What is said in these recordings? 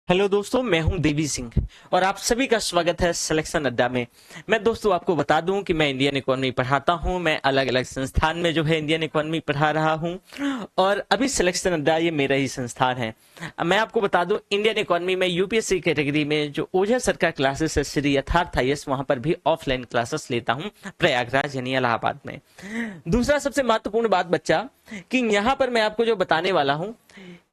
Hello दोस्तों, मैं हूं देवी सिंह और आप सभी का स्वागत है सिलेक्शन अड्डा में। मैं दोस्तों आपको बता दूं कि मैं इंडियन इकोनॉमी पढ़ाता हूं। मैं अलग अलग संस्थान में जो है इंडियन इकोनॉमी पढ़ा रहा हूं और अभी सिलेक्शन अड्डा ये मेरा ही संस्थान है। मैं आपको बता दूं, इंडियन इकोनॉमी में यूपीएससी कैटेगरी में जो ओझा सर का क्लासेस है श्री यथार्थ आईएएस, वहां पर भी ऑफलाइन क्लासेस लेता हूँ प्रयागराज यानी इलाहाबाद में। दूसरा सबसे महत्वपूर्ण बात बच्चा कि यहाँ पर मैं आपको जो बताने वाला हूँ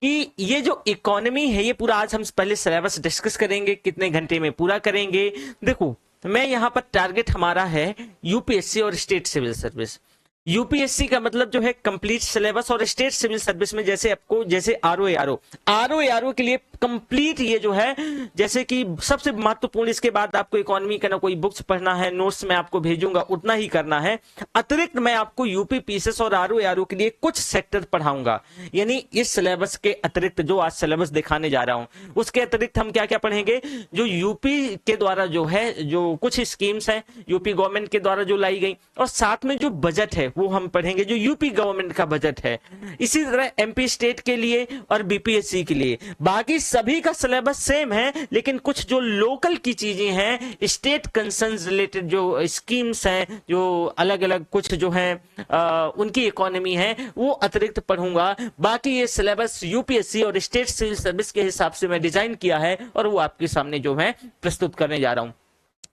कि ये जो इकोनॉमी है ये पूरा आज हम पहले सिलेबस डिस्कस करेंगे, कितने घंटे में पूरा करेंगे। देखो, मैं यहाँ पर टारगेट हमारा है यूपीएससी और स्टेट सिविल सर्विस। यूपीएससी का मतलब जो है कंप्लीट सिलेबस, और स्टेट सिविल सर्विस में जैसे आपको जैसे आरओ के लिए कंप्लीट ये जो है, जैसे कि सबसे महत्वपूर्ण, इसके बाद आपको इकोनॉमी का ना कोई बुक्स पढ़ना है, नोट्स मैं आपको भेजूंगा उतना ही करना है। अतिरिक्त मैं आपको यूपी पीसीएस और आरओ के लिए कुछ सेक्टर पढ़ाऊंगा। यानी इस सिलेबस के अतिरिक्त जो आज सिलेबस दिखाने जा रहा हूं उसके अतिरिक्त हम क्या क्या पढ़ेंगे, जो यूपी के द्वारा जो है जो कुछ स्कीम्स हैं यूपी गवर्नमेंट के द्वारा जो लाई गई, और साथ में जो बजट है वो हम पढ़ेंगे जो यूपी गवर्नमेंट का बजट है। इसी तरह एमपी स्टेट के लिए और बीपीएससी के लिए। बाकी सभी का सिलेबस सेम है, लेकिन कुछ जो लोकल की चीजें हैं, स्टेट कंसर्न रिलेटेड जो स्कीम्स हैं, जो अलग अलग कुछ जो हैं उनकी इकोनॉमी है, वो अतिरिक्त पढ़ूंगा। बाकी ये सिलेबस यूपीएससी और स्टेट सिविल सर्विस के हिसाब से मैं डिजाइन किया है और वो आपके सामने जो है प्रस्तुत करने जा रहा हूं।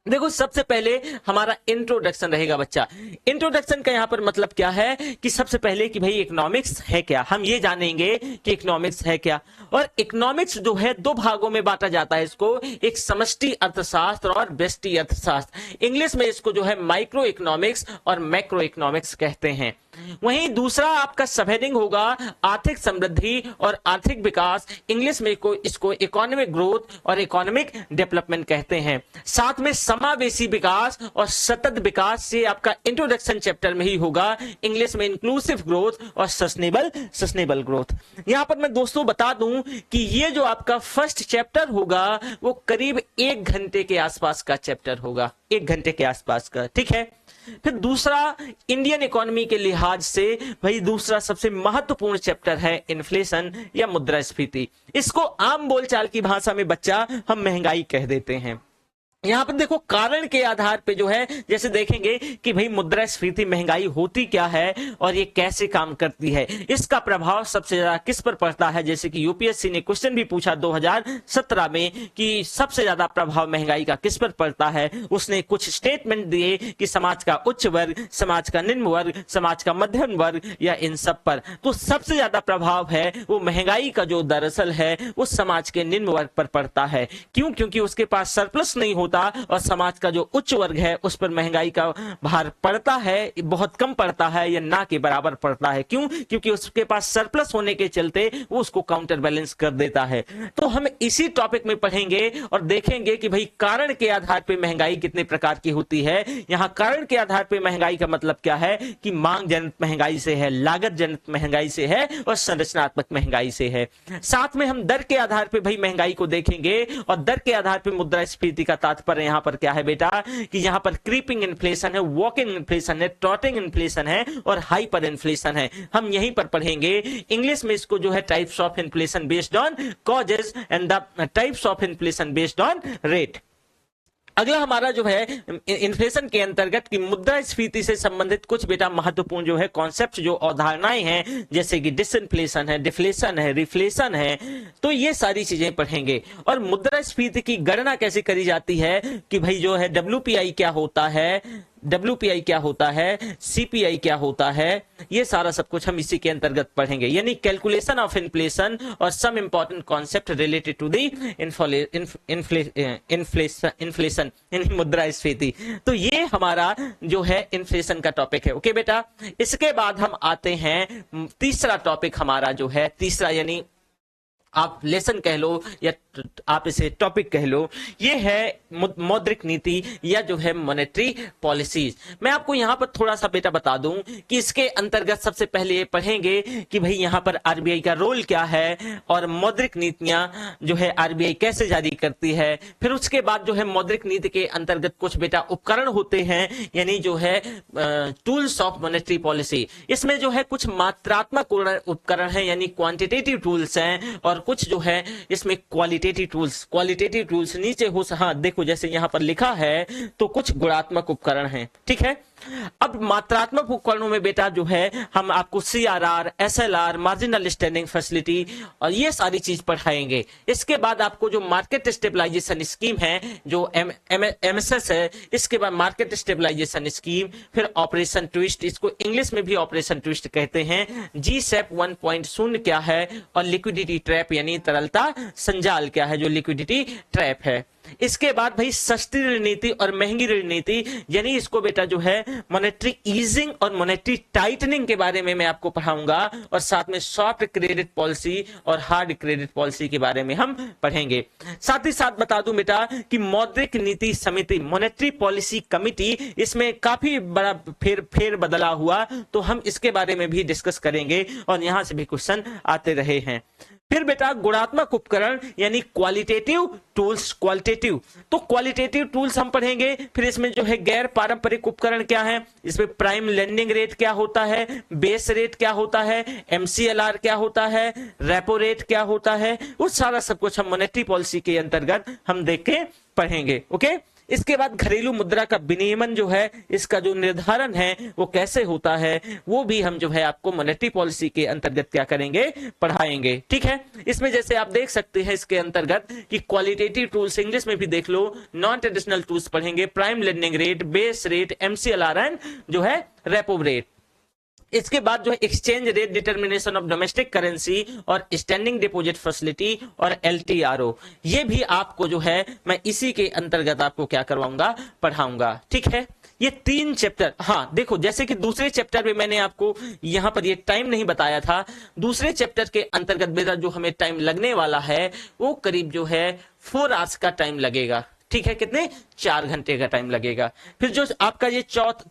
देखो, सबसे पहले हमारा इंट्रोडक्शन रहेगा बच्चा। इंट्रोडक्शन का यहाँ पर मतलब क्या है कि सबसे पहले कि भाई इकोनॉमिक्स है क्या, हम ये जानेंगे कि इकोनॉमिक्स है क्या। और इकोनॉमिक्स जो है दो भागों में बांटा जाता है इसको, एक समष्टि अर्थशास्त्र और व्यष्टि अर्थशास्त्र। इंग्लिश में इसको जो है माइक्रो इकोनॉमिक्स और मैक्रो इकोनॉमिक्स कहते हैं। वहीं दूसरा आपका सब हेडिंग होगा आर्थिक समृद्धि और आर्थिक विकास। इंग्लिश में इसको इकोनॉमिक ग्रोथ और इकोनॉमिक डेवलपमेंट कहते हैं। साथ में समावेशी विकास और सतत विकास से आपका इंट्रोडक्शन चैप्टर में ही होगा। इंग्लिश में इंक्लूसिव ग्रोथ और सस्टेनेबल ग्रोथ। यहां पर मैं दोस्तों बता दूं कि ये जो आपका फर्स्ट चैप्टर होगा वो करीब 1 घंटे के आसपास का चैप्टर होगा, 1 घंटे के आसपास का, ठीक है। फिर दूसरा इंडियन इकोनॉमी के लिहाज से भाई दूसरा सबसे महत्वपूर्ण चैप्टर है इन्फ्लेशन या मुद्रास्फीति। इसको आम बोलचाल की भाषा में बच्चा हम महंगाई कह देते हैं। यहां पर देखो, कारण के आधार पे जो है जैसे देखेंगे कि भाई मुद्रास्फीति महंगाई होती क्या है और ये कैसे काम करती है, इसका प्रभाव सबसे ज्यादा किस पर पड़ता है। जैसे कि यूपीएससी ने क्वेश्चन भी पूछा 2017 में कि सबसे ज्यादा प्रभाव महंगाई का किस पर पड़ता है। उसने कुछ स्टेटमेंट दिए कि समाज का उच्च वर्ग, समाज का निम्न वर्ग, समाज का मध्यम वर्ग या इन सब पर। तो सबसे ज्यादा प्रभाव है वो महंगाई का जो दरअसल है उस समाज के निम्न वर्ग पर पड़ता है। क्यों? क्योंकि उसके पास सरप्लस नहीं होता और समाज का जो उच्च वर्ग है उस पर महंगाई का भार पड़ता है, बहुत कम पड़ता है या ना के बराबर पड़ता है। क्यों? क्योंकि उसके पास सरप्लस होने के चलते वो उसको काउंटर बैलेंस कर देता है। तो हम इसी टॉपिक में पढ़ेंगे और देखेंगे कि भाई कारण के आधार पर महंगाई कितने प्रकार की होती है। यहां कारण के आधार पर महंगाई का मतलब क्या है कि मांग जनित महंगाई से है, लागत जनित महंगाई से है और संरचनात्मक महंगाई से है। साथ में हम दर के आधार पर भाई महंगाई को देखेंगे और दर के आधार पर मुद्रास्फीति का पर यहां पर क्या है बेटा कि यहां पर क्रीपिंग इन्फ्लेशन है, वॉकिंग इन्फ्लेशन है, ट्रॉटिंग इन्फ्लेशन है और हाइपर इन्फ्लेशन है। हम यहीं पर पढ़ेंगे। इंग्लिश में इसको जो है types of inflation based on causes and the types of inflation based on rate. अगला हमारा जो है इन्फ्लेशन के अंतर्गत की मुद्रास्फीति से संबंधित कुछ बेटा महत्वपूर्ण जो है कॉन्सेप्ट, जो अवधारणाएं हैं, जैसे कि डिसइन्फ्लेशन है, डिफ्लेशन है, रिफ्लेशन है, तो ये सारी चीजें पढ़ेंगे। और मुद्रास्फीति की गणना कैसे करी जाती है कि भाई जो है WPI क्या होता है, WPI क्या होता है, CPI क्या होता है, ये सारा सब कुछ हम इसी के अंतर्गत पढ़ेंगे। यानी कैलकुलेशन ऑफ इन्फ्लेशन और some important concept related to the inflation यानी मुद्रास्फीति। तो ये हमारा जो है इन्फ्लेशन का टॉपिक है। ओके बेटा, इसके बाद हम आते हैं तीसरा टॉपिक हमारा जो है, तीसरा यानी आप लेसन कह लो या आप इसे टॉपिक कह लो, ये है मौद्रिक नीति या जो है मॉनेटरी पॉलिसीज। मैं आपको यहां पर थोड़ा सा बेटा बता दूं कि इसके अंतर्गत सबसे पहले ये पढ़ेंगे कि भाई यहां पर आरबीआई का रोल क्या है और मौद्रिक नीतियां जो है आरबीआई कैसे जारी करती है। फिर उसके बाद जो है मौद्रिक नीति के अंतर्गत कुछ बेटा उपकरण होते हैं, यानी जो है टूल्स ऑफ मॉनेटरी पॉलिसी। इसमें जो है कुछ मात्रात्मक उपकरण है यानी क्वांटिटेटिव टूल्स हैं और कुछ जो है इसमें क्वालिटेटिव टूल्स नीचे हो, हाँ देखो जैसे यहाँ पर लिखा है, तो कुछ गुणात्मक उपकरण हैं, ठीक है। अब मात्रात्मक उपकरणों में बेटा जो है हम आपको CRR, SLR, marginal standing facility और ये सारी चीज पढ़ाएंगे। इसके बाद आपको जो मार्केट स्टेबलाइजेशन स्कीम है, जो MSS है, इसके बाद मार्केट स्टेबलाइजेशन स्कीम, फिर ऑपरेशन ट्विस्ट, इसको इंग्लिश में भी ऑपरेशन ट्विस्ट कहते हैं, GSAP 1.0 क्या है, और लिक्विडिटी ट्रैप यानी तरलता संजाल क्या है, जो लिक्विडिटी ट्रैप है। इसके बाद भाई सस्ती रणनीति और महंगी रणनीति, यानी इसको बेटा जो है मॉनेटरी ईजिंग और मॉनेटरी टाइटनिंग के बारे में मैं आपको पढ़ाऊंगा, और साथ में सॉफ्ट क्रेडिट पॉलिसी और हार्ड क्रेडिट पॉलिसी के बारे में हम पढ़ेंगे। साथ ही साथ बता दूं बेटा कि मौद्रिक नीति समिति, मॉनेटरी पॉलिसी कमिटी, इसमें काफी बड़ा फेर बदला हुआ, तो हम इसके बारे में भी डिस्कस करेंगे और यहां से भी क्वेश्चन आते रहे हैं। फिर बेटा गुणात्मक उपकरण यानी क्वालिटेटिव टूल्स, तो क्वालिटेटिव टूल्स हम पढ़ेंगे। फिर इसमें जो है गैर पारंपरिक उपकरण क्या है, इसमें प्राइम लेंडिंग रेट क्या होता है, बेस रेट क्या होता है, MCLR क्या होता है, रेपो रेट क्या होता है, वो सारा सब कुछ हम मॉनेटरी पॉलिसी के अंतर्गत हम देख के पढ़ेंगे। ओके, इसके बाद घरेलू मुद्रा का विनियमन जो है, इसका जो निर्धारण है वो कैसे होता है, वो भी हम जो है आपको मॉनेटरी पॉलिसी के अंतर्गत क्या करेंगे, पढ़ाएंगे, ठीक है। इसमें जैसे आप देख सकते हैं इसके अंतर्गत कि क्वालिटेटिव टूल्स इंग्लिश में भी देख लो, नॉन ट्रेडिशनल टूल्स पढ़ेंगे, prime lending rate, base rate, MCLR and जो है रेपो रेट। इसके बाद जो है exchange rate determination of domestic currency और स्टैंडिंग डिपॉजिट फैसिलिटी और LTRO, ये भी आपको जो है मैं इसी के अंतर्गत आपको क्या करवाऊंगा, पढ़ाऊंगा, ठीक है। ये 3 चैप्टर, हाँ देखो जैसे कि दूसरे चैप्टर में मैंने आपको यहां पर ये टाइम नहीं बताया था, दूसरे चैप्टर के अंतर्गत बेटा जो हमें टाइम लगने वाला है वो करीब जो है 4 आवर्स का टाइम लगेगा, ठीक है। कितने, 4 घंटे का टाइम लगेगा। फिर जो आपका ये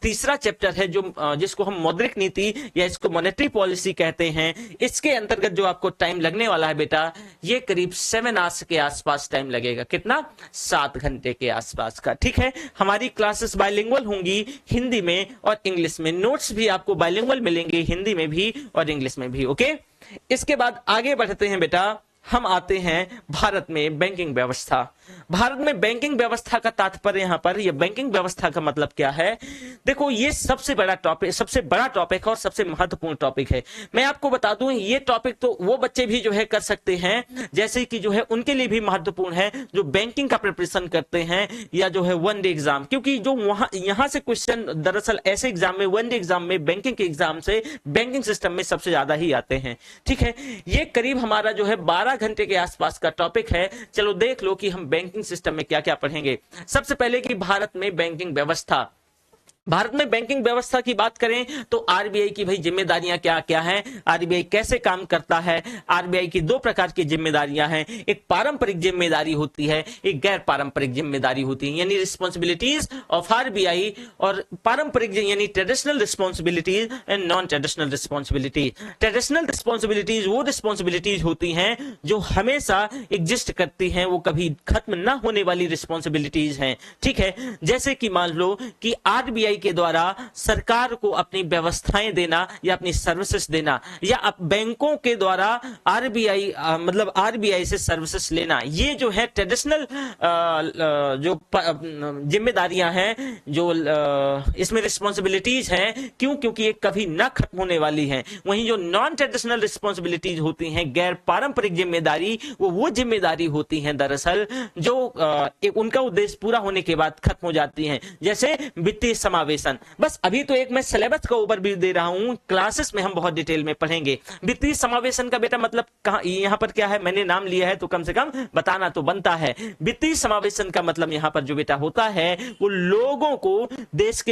तीसरा चैप्टर है, जो जिसको हम मौद्रिक नीति या इसको मॉनेटरी पॉलिसी कहते हैं, इसके अंतर्गत जो आपको टाइम लगने वाला है बेटा, ये करीब 7 आवर्स के आसपास टाइम लगेगा। कितना, 7 घंटे के आसपास का, ठीक है। हमारी क्लासेस बाइलिंगुअल होंगी, हिंदी में और इंग्लिश में। नोट्स भी आपको बाइलिंगुअल मिलेंगे, हिंदी में भी और इंग्लिश में भी। ओके, इसके बाद आगे बढ़ते हैं बेटा, हम आते हैं भारत में बैंकिंग व्यवस्था। भारत में बैंकिंग व्यवस्था का तात्पर्य यहां पर, यह बैंकिंग व्यवस्था का मतलब क्या है, देखो ये सबसे बड़ा टॉपिक और सबसे महत्वपूर्ण टॉपिक है। मैं आपको बता दूं ये टॉपिक तो वो बच्चे भी जो है कर सकते हैं, जैसे कि जो है उनके लिए भी महत्वपूर्ण है जो बैंकिंग का प्रिपरेशन करते हैं या जो है 1 डे एग्जाम, क्योंकि जो यहां से क्वेश्चन दरअसल ऐसे एग्जाम में, 1 डे एग्जाम में, बैंकिंग के एग्जाम से बैंकिंग सिस्टम में सबसे ज्यादा ही आते हैं, ठीक है। ये करीब हमारा जो है 12 घंटे के आसपास का टॉपिक है। चलो देख लो कि हम बैंकिंग सिस्टम में क्या क्या पढ़ेंगे। सबसे पहले कि भारत में बैंकिंग व्यवस्था, भारत में बैंकिंग व्यवस्था की बात करें तो आरबीआई की भाई जिम्मेदारियां क्या क्या हैं, आरबीआई कैसे काम करता है। आरबीआई की 2 प्रकार की जिम्मेदारियां हैं, एक पारंपरिक जिम्मेदारी होती है, एक गैर पारंपरिक जिम्मेदारी होती है, यानी रिस्पॉन्सिबिलिटीज ऑफ आरबीआई, और पारंपरिक यानी traditional responsibilities and non traditional responsibilities. Traditional responsibilities वो रिस्पॉन्सिबिलिटीज होती हैं जो हमेशा एग्जिस्ट करती हैं, वो कभी खत्म ना होने वाली रिस्पॉन्सिबिलिटीज हैं, ठीक है। जैसे कि मान लो कि आरबीआई के द्वारा सरकार को अपनी व्यवस्थाएं देना या अपनी सर्विसेज देना, या बैंकों के द्वारा आरबीआई मतलब आरबीआई से सर्विसेज लेना, ये जो है ट्रेडिशनल जो जिम्मेदारियां हैं, जो इसमें रिस्पॉन्सिबिलिटीज हैं, क्योंकि ये कभी ना खत्म होने वाली हैं। वहीं जो नॉन ट्रेडिशनल रिस्पॉन्सिबिलिटीज होती हैं, गैर पारंपरिक जिम्मेदारी, वो जिम्मेदारी होती हैं दरअसल जो उनका उद्देश्य पूरा होने के बाद खत्म हो जाती हैं, जैसे वित्तीय समावेशन। बस अभी तो एक मैं सिलेबस का ओवरव्यू दे रहा हूं, क्लासेस में हम बहुत डिटेल में पढ़ेंगे। वित्तीय समावेशन का बेटा मतलब कहां, यहां पर क्या है, मैंने नाम लिया है तो कम से कम बताना तो बनता है। वित्तीय समावेशन का मतलब यहां पर जो बेटा होता है वो लोगों को, देश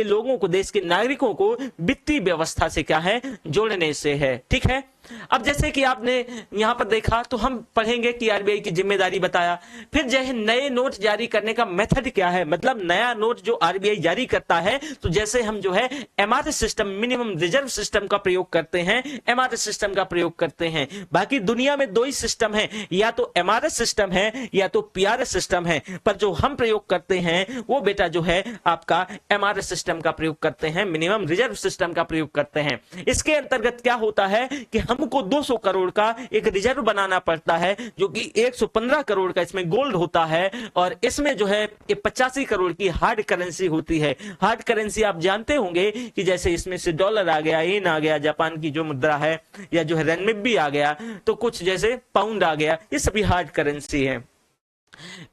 के नागरिकों को वित्तीय व्यवस्था से क्या है, जोड़ने से है, ठीक है। अब जैसे कि आपने यहां पर देखा तो हम पढ़ेंगे कि आरबीआई की जिम्मेदारी बताया, फिर जो है नए नोट जारी करने का मेथड क्या है, मतलब नया नोट जो आरबीआई जारी करता है, तो जैसे हम जो है MRS system, minimum reserve system का प्रयोग करते हैं, एमआरएस सिस्टम का प्रयोग करते हैं। बाकी दुनिया में 2 ही सिस्टम है, या तो एमआरएस सिस्टम है या तो पीआरएस सिस्टम है, पर जो हम प्रयोग करते हैं वो बेटा जो है आपका एमआरएस सिस्टम का प्रयोग करते हैं, मिनिमम रिजर्व सिस्टम का प्रयोग करते हैं। इसके अंतर्गत क्या होता है कि हमको 200 करोड़ का एक रिजर्व बनाना पड़ता है, जो कि 115 करोड़ का इसमें गोल्ड होता है, और इसमें जो है 85 करोड़ की हार्ड करेंसी होती है। हार्ड करेंसी आप जानते होंगे कि जैसे इसमें से डॉलर आ गया, येन आ गया, जापान की जो मुद्रा है, या जो है रेनमिनबी आ गया, तो कुछ जैसे पाउंड आ गया, ये सभी हार्ड करेंसी है।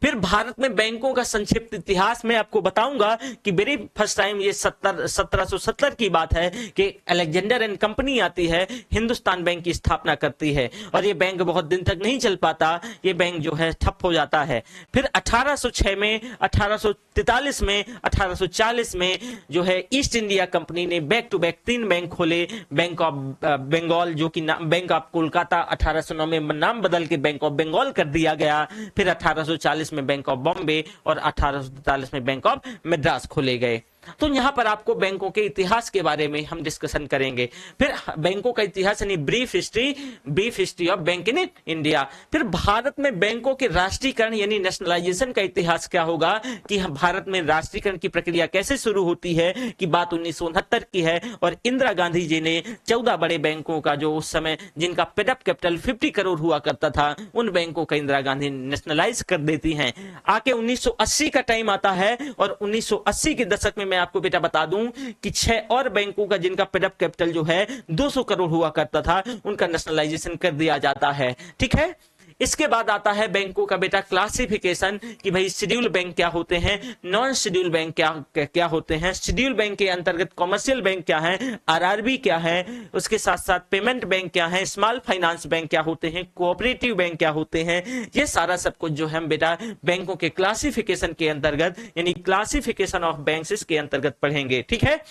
फिर भारत में बैंकों का संक्षिप्त इतिहास में आपको बताऊंगा कि वेरी फर्स्ट टाइम ये 1770 की बात है कि अलेक्जेंडर एंड कंपनी आती है, हिंदुस्तान बैंक की स्थापना करती है, और ये बैंक बहुत दिन तक नहीं चल पाता, ये बैंक जो है ठप हो जाता है। फिर 1806 में, 1843 में, 1840 में जो है ईस्ट इंडिया कंपनी ने बैक टू बैक 3 बैंक खोले। बैंक ऑफ बंगाल, जो कि बैंक ऑफ कोलकाता 1809 में नाम बदल के बैंक ऑफ बंगाल कर दिया गया। फिर 1840 में बैंक ऑफ बॉम्बे और 1843 में बैंक ऑफ मद्रास खोले गए। तो यहां पर आपको बैंकों के इतिहास के बारे में हम डिस्कशन करेंगे। फिर बैंकों का इतिहास यानी brief history of bank in India. फिर भारत में बैंकों के राष्ट्रीयकरण यानी नेशनलाइजेशन का इतिहास क्या होगा, कि भारत में राष्ट्रीयकरण की प्रक्रिया कैसे शुरू होती है, कि बात 1969 की है, और इंदिरा गांधी जी ने 14 बड़े बैंकों का, जो उस समय जिनका पेडअप कैपिटल 50 करोड़ हुआ करता था, उन बैंकों का इंदिरा गांधी नेशनलाइज कर देती हैं। आके 1980 का टाइम आता है, और 1980 के दशक में मैं आपको बेटा बता दूं कि 6 और बैंकों का जिनका पेडअप कैपिटल जो है 200 करोड़ हुआ करता था, उनका नेशनलाइजेशन कर दिया जाता है। ठीक है, इसके बाद आता है बैंकों का बेटा क्लासिफिकेशन, कि भाई शेड्यूल बैंक क्या होते हैं, नॉन शेड्यूल बैंक क्या होते हैं, शेड्यूल बैंक के अंतर्गत कॉमर्शियल बैंक क्या है, आरआरबी क्या है, उसके साथ साथ पेमेंट बैंक क्या है, स्मॉल फाइनेंस बैंक क्या होते हैं, कोऑपरेटिव बैंक क्या होते हैं, ये सारा सब कुछ जो हम बेटा बैंकों के क्लासिफिकेशन के अंतर्गत यानी क्लासिफिकेशन ऑफ बैंक्स के अंतर्गत पढ़ेंगे। ठीक है,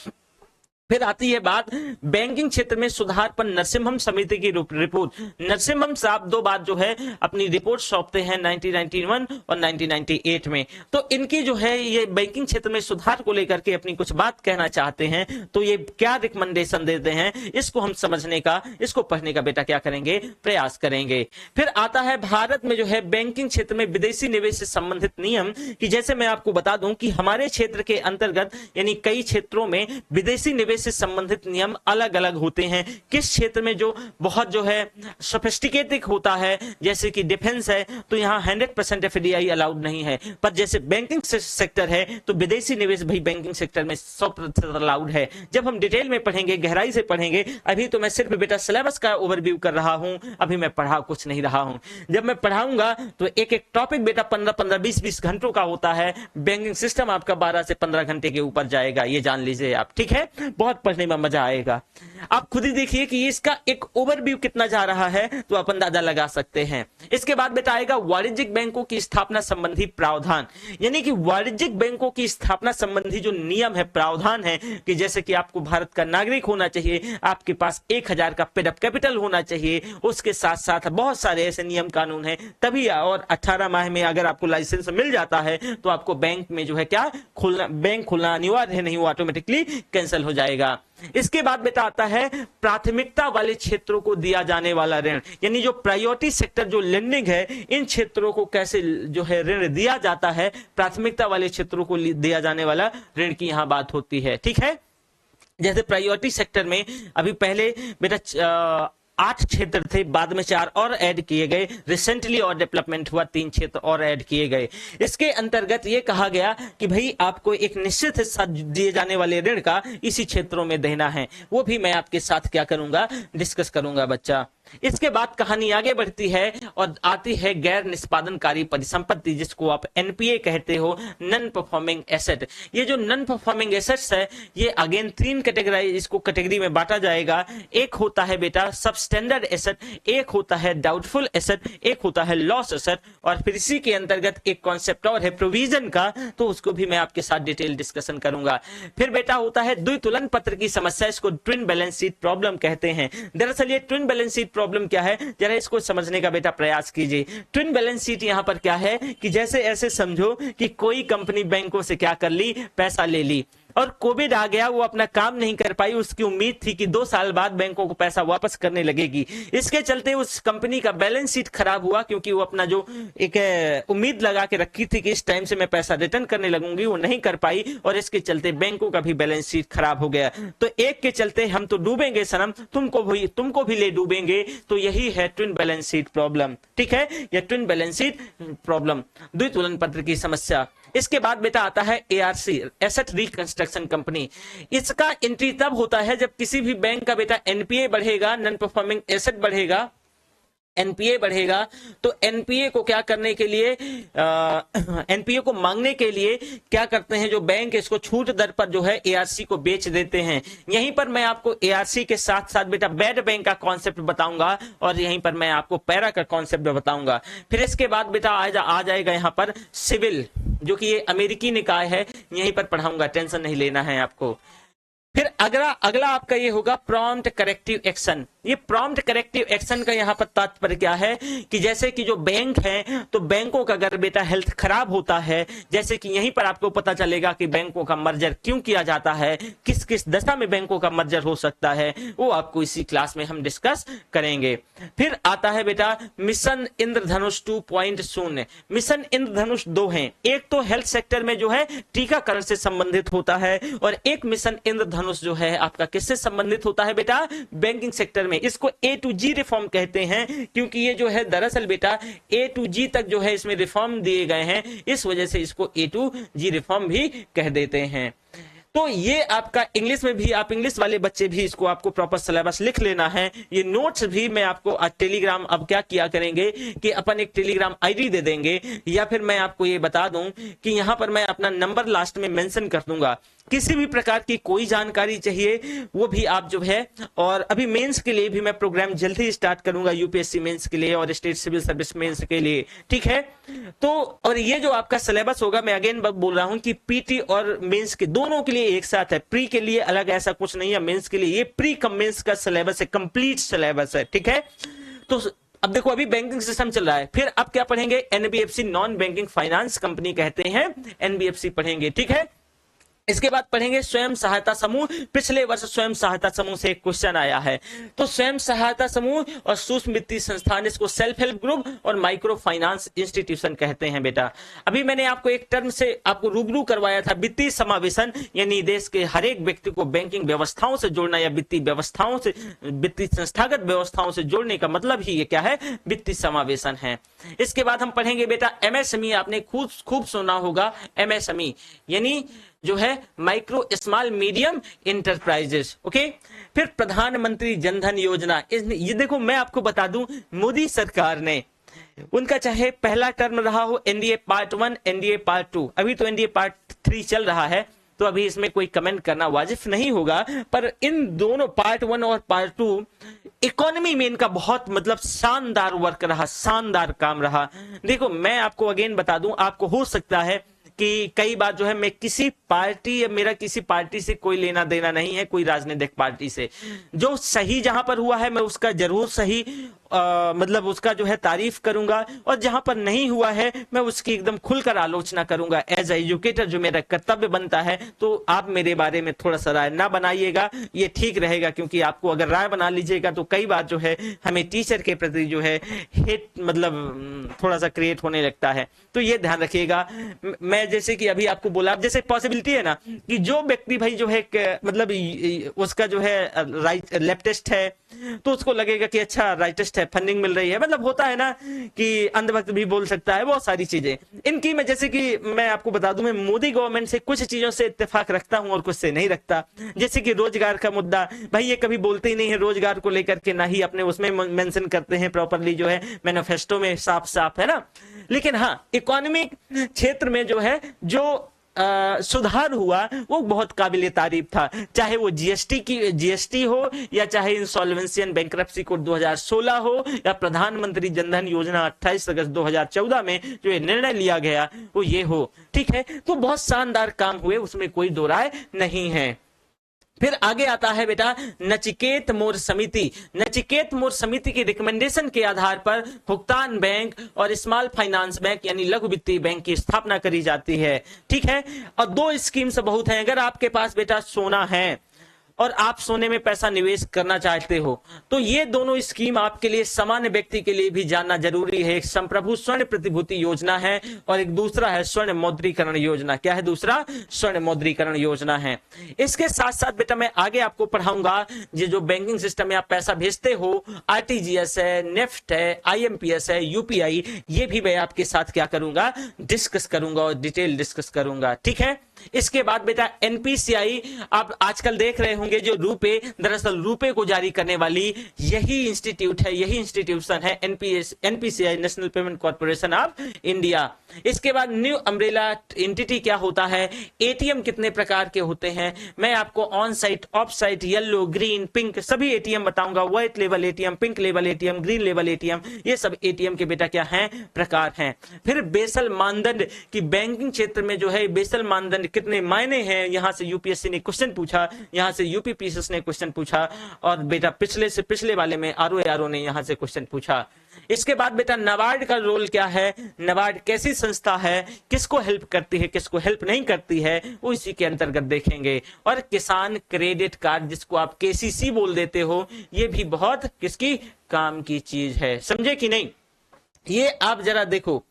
फिर आती है बात बैंकिंग क्षेत्र में सुधार पर नरसिम्हम समिति की रिपोर्ट। नरसिम्हम साहब 2 बार जो है अपनी रिपोर्ट सौंपते हैं, 1991 और 1998 में। तो इनकी जो है ये बैंकिंग क्षेत्र में सुधार को लेकर के अपनी कुछ बात कहना चाहते हैं, तो ये क्या रिकमेंडेशन देते हैं, इसको हम समझने का, इसको पढ़ने का बेटा क्या करेंगे, प्रयास करेंगे। फिर आता है भारत में जो है बैंकिंग क्षेत्र में विदेशी निवेश से संबंधित नियम, कि जैसे मैं आपको बता दूं कि हमारे क्षेत्र के अंतर्गत यानी कई क्षेत्रों में विदेशी निवेश से संबंधित नियम अलग अलग होते हैं। किस क्षेत्र में जो बहुत जो है सोफिस्टिकेटेड होता है, जैसे कि डिफेंस है, तो यहाँ 100% एफडीआई अलाउड नहीं है, पर जैसे बैंकिंग सेक्टर है तो विदेशी निवेश भाई बैंकिंग सेक्टर में 100% अलाउड है। जब हम डिटेल में पढ़ेंगे, गहराई से पढ़ेंगे, अभी तो मैं सिर्फ बेटा सिलेबस का ओवरव्यू कर रहा हूं, अभी मैं पढ़ा कुछ नहीं रहा हूं। जब मैं पढ़ाऊंगा तो एक एक टॉपिक बेटा 15-15, 20-20 घंटों का होता है। बैंकिंग सिस्टम आपका 12 से 15 घंटे के ऊपर जाएगा, ये जान लीजिए आप। ठीक है, बहुत पढ़ने में मजा आएगा। आप खुद ही देखिए कि इसका एक ओवरव्यू कितना जा रहा है, तो आप अंदाजा लगा सकते हैं। इसके बाद बेटा आएगा वाणिज्यिक बैंकों की स्थापना संबंधी प्रावधान, यानी कि वाणिज्यिक बैंकों की स्थापना संबंधी जो नियम है, प्रावधान है, कि जैसे कि आपको भारत का नागरिक होना चाहिए, आपके पास 1000 का पेडअप कैपिटल होना चाहिए, उसके साथ साथ बहुत सारे ऐसे नियम कानून है, तभी और 18 माह में अगर आपको लाइसेंस मिल जाता है तो आपको बैंक में जो है क्या खुलना, बैंक खुलना अनिवार्य है, नहीं वो ऑटोमेटिकली कैंसिल हो जाएगा। इसके बाद बेटा आता है प्राथमिकता वाले क्षेत्रों को दिया जाने वाला ऋण, यानी जो प्रायोरिटी सेक्टर जो लेंडिंग है, इन क्षेत्रों को कैसे जो है ऋण दिया जाता है, प्राथमिकता वाले क्षेत्रों को दिया जाने वाला ऋण की यहां बात होती है। ठीक है, जैसे प्रायोरिटी सेक्टर में अभी पहले बेटा 8 क्षेत्र थे, बाद में 4 और ऐड किए गए, रिसेंटली और डेवलपमेंट हुआ, 3 क्षेत्र और ऐड किए गए। इसके अंतर्गत ये कहा गया कि भाई आपको एक निश्चित हिस्सा दिए जाने वाले ऋण का इसी क्षेत्रों में देना है, वो भी मैं आपके साथ क्या करूंगा, डिस्कस करूंगा बच्चा। इसके बाद कहानी आगे बढ़ती है और आती है गैर निष्पादनकारी परिसंपत्ति, जिसको आप एनपीए कहते हो, नॉन परफॉर्मिंग एसेट। ये जो नॉन परफॉर्मिंग एसेट्स है, ये अगेन 3 कैटेगरी, इसको कैटेगरी में बांटा जाएगा। एक होता है बेटा सबस्टैंडर्ड एसेट, एक होता है डाउटफुल एसेट, एक होता है लॉस एसेट, और फिर इसी के अंतर्गत एक कॉन्सेप्ट और है प्रोविजन का, तो उसको भी मैं आपके साथ डिटेल डिस्कशन करूंगा। फिर बेटा होता है द्वितुलन पत्र की समस्या, इसको ट्विन बैलेंस शीट प्रॉब्लम कहते हैं। दरअसल ये ट्विन बैलेंस शीट प्रॉब्लम क्या है, जरा इसको समझने का बेटा प्रयास कीजिए। ट्विन बैलेंस शीट यहां पर क्या है कि जैसे ऐसे समझो कि कोई कंपनी बैंकों से क्या कर ली, पैसा ले ली, और कोविड आ गया, वो अपना काम नहीं कर पाई, उसकी उम्मीद थी कि 2 साल बाद बैंकों को पैसा वापस करने लगेगी। इसके चलते उस कंपनी का बैलेंस शीट खराब हुआ, क्योंकि वो अपना जो एक उम्मीद लगा के रखी थी कि इस टाइम से मैं पैसा रिटर्न करने लगूंगी, वो नहीं कर पाई, और इसके चलते बैंकों का भी बैलेंस शीट खराब हो गया। तो एक के चलते हम तो डूबेंगे सनम, तुमको भी ले डूबेंगे। तो यही है ट्विन बैलेंस शीट प्रॉब्लम। ठीक है, यह ट्विन बैलेंस शीट प्रॉब्लम, द्वितुलन पत्र की समस्या। इसके बाद बेटा आता है एआरसी, एसेट रिकंस्ट्रक्शन कंपनी। इसका एंट्री तब होता है जब किसी भी बैंक का बेटा एनपीए बढ़ेगा, नॉन परफॉर्मिंग एसेट बढ़ेगा, एनपीए बढ़ेगा। तो एनपीए को क्या करने के लिए, एनपीए को मांगने के लिए क्या करते हैं जो बैंक, इसको छूट दर पर जो है एआरसी को बेच देते हैं। यहीं पर मैं आपको एआरसी के साथ साथ बेटा बैड बैंक का कॉन्सेप्ट बताऊंगा, और यहीं पर मैं आपको पैरा का कॉन्सेप्ट बताऊंगा। फिर इसके बाद बेटा आ जाएगा यहां पर सिविल, जो कि ये अमेरिकी निकाय है, यहीं पर पढ़ाऊंगा, टेंशन नहीं लेना है आपको। फिर अगला आपका ये होगा प्रॉम्प्ट करेक्टिव एक्शन। ये प्रॉम्प्ट करेक्टिव एक्शन का यहाँ पर तात्पर्य क्या है कि जैसे कि जो बैंक है, तो बैंकों का अगर बेटा हेल्थ खराब होता है, जैसे कि यहीं पर आपको पता चलेगा कि बैंकों का मर्जर क्यों किया जाता है, किस किस दशा में बैंकों का मर्जर हो सकता है, वो आपको इसी क्लास में हम डिस्कस करेंगे। फिर आता है बेटा मिशन इंद्रधनुष 2.0। मिशन इंद्रधनुष 2 है, एक तो हेल्थ सेक्टर में जो है टीकाकरण से संबंधित होता है, और एक मिशन इंद्रधनुष जो है आपका किससे संबंधित होता है बेटा, बैंकिंग सेक्टर में। इसको ए टू जी रिफॉर्म कहते हैं, क्योंकि ये जो है दरअसल बेटा ए टू जी तक जो है इसमें रिफॉर्म दिए गए हैं, इस वजह से इसको ए टू जी रिफॉर्म भी कह देते हैं। तो ये आपका इंग्लिश में भी, आप इंग्लिश वाले बच्चे भी इसको आपको प्रॉपर सिलेबस लिख लेना है। ये नोट्स भी मैं आपको आज टेलीग्राम, अब क्या किया करेंगे कि अपन एक टेलीग्राम आईडी दे देंगे, या फिर मैं आपको ये बता दूं कि यहां पर मैं अपना नंबर लास्ट में मेंशन कर दूंगा। किसी भी प्रकार की कोई जानकारी चाहिए वो भी आप जो है, और अभी मेंस के लिए भी मैं प्रोग्राम जल्दी ही स्टार्ट करूंगा, यूपीएससी मेंस के लिए और स्टेट सिविल सर्विस मेंस के लिए। ठीक है, तो और ये जो आपका सिलेबस होगा, मैं अगेन बोल रहा हूं कि पीटी और मेंस के दोनों के लिए एक साथ है। प्री के लिए अलग ऐसा कुछ नहीं है, मेंस के लिए ये प्री कम मेंस का सिलेबस है, कंप्लीट सिलेबस है। ठीक है, तो अब देखो अभी बैंकिंग सिस्टम चल रहा है, फिर अब क्या पढ़ेंगे, NBFC non banking finance company कहते हैं, एनबीएफसी पढ़ेंगे। ठीक है, इसके बाद पढ़ेंगे स्वयं सहायता समूह। पिछले वर्ष स्वयं सहायता समूह से एक क्वेश्चन आया है, तो स्वयं सहायता समूह और सूक्ष्म वित्तीय संस्थान, इसको सेल्फ हेल्प ग्रुप और माइक्रो फाइनेंस इंस्टीट्यूशन कहते हैं बेटा। अभी मैंने आपको एक टर्म से आपको रूबरू करवाया था, वित्तीय समावेशन, यानी देश के हर एक व्यक्ति को बैंकिंग व्यवस्थाओं से जोड़ना, या वित्तीय व्यवस्थाओं से, वित्तीय संस्थागत व्यवस्थाओं से जोड़ने का मतलब ही ये क्या है, वित्तीय समावेशन है। इसके बाद हम पढ़ेंगे बेटा एमएसएमई, आपने खूब सुना होगा एमएसएमई, यानी जो है micro small medium enterprises. Okay, फिर प्रधानमंत्री जनधन योजना, ये देखो मैं आपको बता दूं, मोदी सरकार ने, उनका चाहे पहला टर्म रहा हो एनडीए पार्ट 1, एनडीए पार्ट 2, अभी तो एनडीए पार्ट 3 चल रहा है, तो अभी इसमें कोई कमेंट करना वाजिब नहीं होगा, पर इन दोनों पार्ट 1 और पार्ट 2 इकोनॉमी में इनका बहुत मतलब शानदार वर्क रहा, शानदार काम रहा। देखो मैं आपको अगेन बता दूं, आपको हो सकता है कि कई बार जो है मैं किसी पार्टी या मेरा किसी पार्टी से कोई लेना देना नहीं है, कोई राजनीतिक पार्टी से, जो सही जहां पर हुआ है मैं उसका जरूर सही मतलब उसका जो है तारीफ करूंगा, और जहां पर नहीं हुआ है मैं उसकी एकदम खुलकर आलोचना करूंगा। एज एजुकेटर जो मेरा कर्तव्य बनता है, तो आप मेरे बारे में थोड़ा सा राय ना बनाइएगा, ये ठीक रहेगा, क्योंकि आपको अगर राय बना लीजिएगा तो कई बार जो है हमें टीचर के प्रति जो है हेट मतलब थोड़ा सा क्रिएट होने लगता है, तो ये ध्यान रखिएगा। मैं जैसे कि अभी आपको बोला, जैसे पॉसिबिलिटी है ना कि जो व्यक्ति भाई जो है मतलब उसका जो है राइट लेफ्टिस्ट है, तो उसको लगेगा कि अच्छा राइटिस्ट है, फंडिंग मिल रही है, मतलब होता है ना कि अंधभक्त भी बोल सकता है, बहुत सारी चीजें इनकी। मैं जैसे कि मैं आपको बता दूं, मैं मोदी गवर्नमेंट से कुछ चीजों से इत्तेफाक रखता हूं और कुछ से नहीं रखता। जैसे कि रोजगार का मुद्दा, भाई ये कभी बोलते ही नहीं है रोजगार को लेकर के, ना ही अपने उसमें मेंशन करते हैं प्रॉपरली, जो है मैनिफेस्टो में साफ साफ है ना। लेकिन हाँ, इकोनॉमिक क्षेत्र में जो है जो सुधार हुआ वो बहुत काबिल तारीफ था, चाहे वो जीएसटी हो, या चाहे इंसॉल्वेंसी एंड बैंक्रप्सी कोड 2016 हो, या प्रधानमंत्री जनधन योजना 28 अगस्त 2014 में जो ये निर्णय लिया गया वो ये हो। ठीक है, तो बहुत शानदार काम हुए, उसमें कोई दो राय नहीं है। फिर आगे आता है बेटा नचिकेत मोर समिति। नचिकेत मोर समिति की रिकमेंडेशन के आधार पर भुगतान बैंक और स्मॉल फाइनेंस बैंक यानी लघु वित्तीय बैंक की स्थापना करी जाती है। ठीक है, और दो स्कीम्स बहुत हैं। अगर आपके पास बेटा सोना है और आप सोने में पैसा निवेश करना चाहते हो तो ये दोनों स्कीम आपके लिए सामान्य व्यक्ति के लिए भी जानना जरूरी है। एक संप्रभु स्वर्ण प्रतिभूति योजना है और एक दूसरा है स्वर्ण मौद्रीकरण योजना। क्या है दूसरा? स्वर्ण मौद्रीकरण योजना है। इसके साथ साथ बेटा मैं आगे आपको पढ़ाऊंगा ये जो बैंकिंग सिस्टम में आप पैसा भेजते हो, आरटीजीएस है, नेफ्ट है, आईएमपीएस है, यूपीआई, ये भी मैं आपके साथ क्या करूंगा? डिस्कस करूंगा और डिटेल डिस्कस करूंगा। ठीक है, इसके बाद बेटा एनपीसीआई, आप आजकल देख रहे होंगे जो रुपे, दरअसल रुपे को जारी करने वाली यही इंस्टीट्यूट है, यही इंस्टीट्यूशन है NPCI, national payment corporation of India. इसके बाद न्यू अम्ब्रेला एंटिटी क्या होता है, एटीएम कितने प्रकार के होते हैं, मैं आपको on site, of site, yellow, green, pink सभी एटीएम बताऊंगा। White level ATM, pink level ATM, green level ATM, ये सब एटीएम के बेटा क्या हैं? प्रकार हैं। फिर बेसल मानदंड की बैंकिंग क्षेत्र में जो है बेसल मानदंड कितने मायने हैं, यहां से यूपीएससी ने क्वेश्चन पूछा, यहां से यूपीपीएससी ने क्वेश्चन पूछा और बेटा पिछले से पिछले वाले में आरओ ने यहां से क्वेश्चन पूछा। इसके बाद बेटा नाबार्ड का रोल क्या है, नाबार्ड कैसी संस्था है, किसको हेल्प करती है, किसको हेल्प नहीं करती है, वो इसी के अंतर्गत देखेंगे। और किसान क्रेडिट कार्ड जिसको आप केसीसी बोल देते हो, ये भी बहुत किसकी काम की चीज है, समझे कि नहीं? ये आप जरा देखो,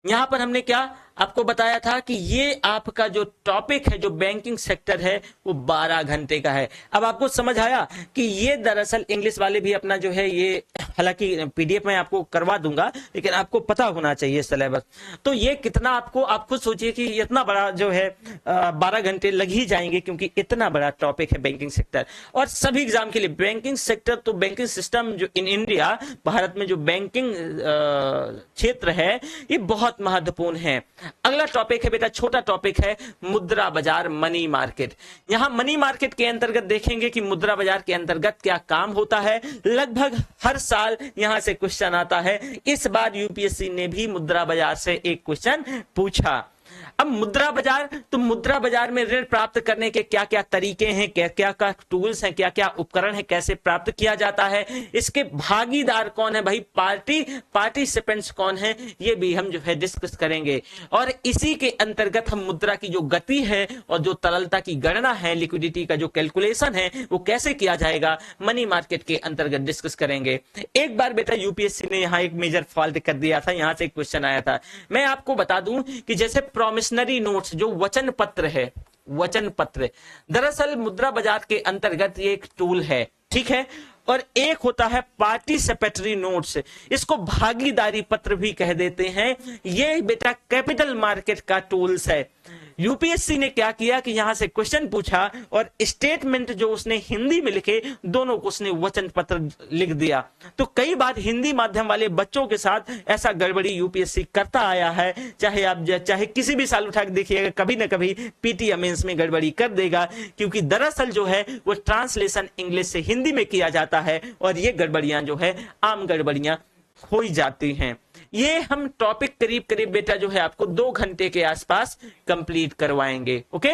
यहां पर हमने क्या आपको बताया था कि ये आपका जो टॉपिक है, जो बैंकिंग सेक्टर है, वो 12 घंटे का है। अब आपको समझ आया कि ये दरअसल इंग्लिश वाले भी अपना जो है ये, हालांकि पीडीएफ में आपको करवा दूंगा, लेकिन आपको पता होना चाहिए सिलेबस। तो ये कितना आपको, आप खुद सोचिए कि इतना बड़ा जो है 12 घंटे लग ही जाएंगे, क्योंकि इतना बड़ा टॉपिक है बैंकिंग सेक्टर। और सभी एग्जाम के लिए बैंकिंग सेक्टर, तो बैंकिंग सिस्टम जो इन इंडिया, भारत में जो बैंकिंग क्षेत्र है, ये बहुत महत्वपूर्ण है। अगला टॉपिक है बेटा, छोटा टॉपिक है मुद्रा बाजार, मनी मार्केट। यहां मनी मार्केट के अंतर्गत देखेंगे कि मुद्रा बाजार के अंतर्गत क्या काम होता है। लगभग हर साल यहां से क्वेश्चन आता है। इस बार यूपीएससी ने भी मुद्रा बाजार से एक क्वेश्चन पूछा। अब मुद्रा बाजार, तो मुद्रा बाजार में ऋण प्राप्त करने के क्या क्या तरीके हैं, क्या क्या टूल्स हैं, क्या क्या उपकरण है, कैसे प्राप्त किया जाता है, इसके भागीदार कौन है भाई, पार्टिसिपेंट्स कौन है, ये भी हम जो है डिस्कस करेंगे। और इसी के अंतर्गत हम मुद्रा की जो गति है और जो तरलता की गणना है, लिक्विडिटी का जो कैलकुलेशन है, वो कैसे किया जाएगा, मनी मार्केट के अंतर्गत डिस्कस करेंगे। एक बार बेटा यूपीएससी ने यहाँ एक मेजर फॉल्ट कर दिया था, यहां से एक क्वेश्चन आया था। मैं आपको बता दूं कि जैसे प्रॉमिसनरी नोट्स, जो वचन पत्र है, वचन पत्र दरअसल मुद्रा बाजार के अंतर्गत ये एक टूल है, ठीक है। और एक होता है पार्टिसिपेटरी नोट्स, इसको भागीदारी पत्र भी कह देते हैं। ये बेटा कैपिटल मार्केट का टूल्स है। यूपीएससी ने क्या किया कि यहां से क्वेश्चन पूछा और स्टेटमेंट जो उसने हिंदी में लिखे, दोनों को उसने वचन पत्र लिख दिया। तो कई बार हिंदी माध्यम वाले बच्चों के साथ ऐसा गड़बड़ी यूपीएससी करता आया है। चाहे आप चाहे किसी भी साल उठा के देखिएगा, कभी ना कभी पीटी मेंस में गड़बड़ी कर देगा, क्योंकि दरअसल जो है वो ट्रांसलेशन इंग्लिश से हिंदी में किया जाता है और ये गड़बड़ियां जो है आम गड़बड़ियां हो ही जाती हैं। ये हम टॉपिक करीब करीब बेटा जो है आपको 2 घंटे के आसपास कंप्लीट करवाएंगे। ओके,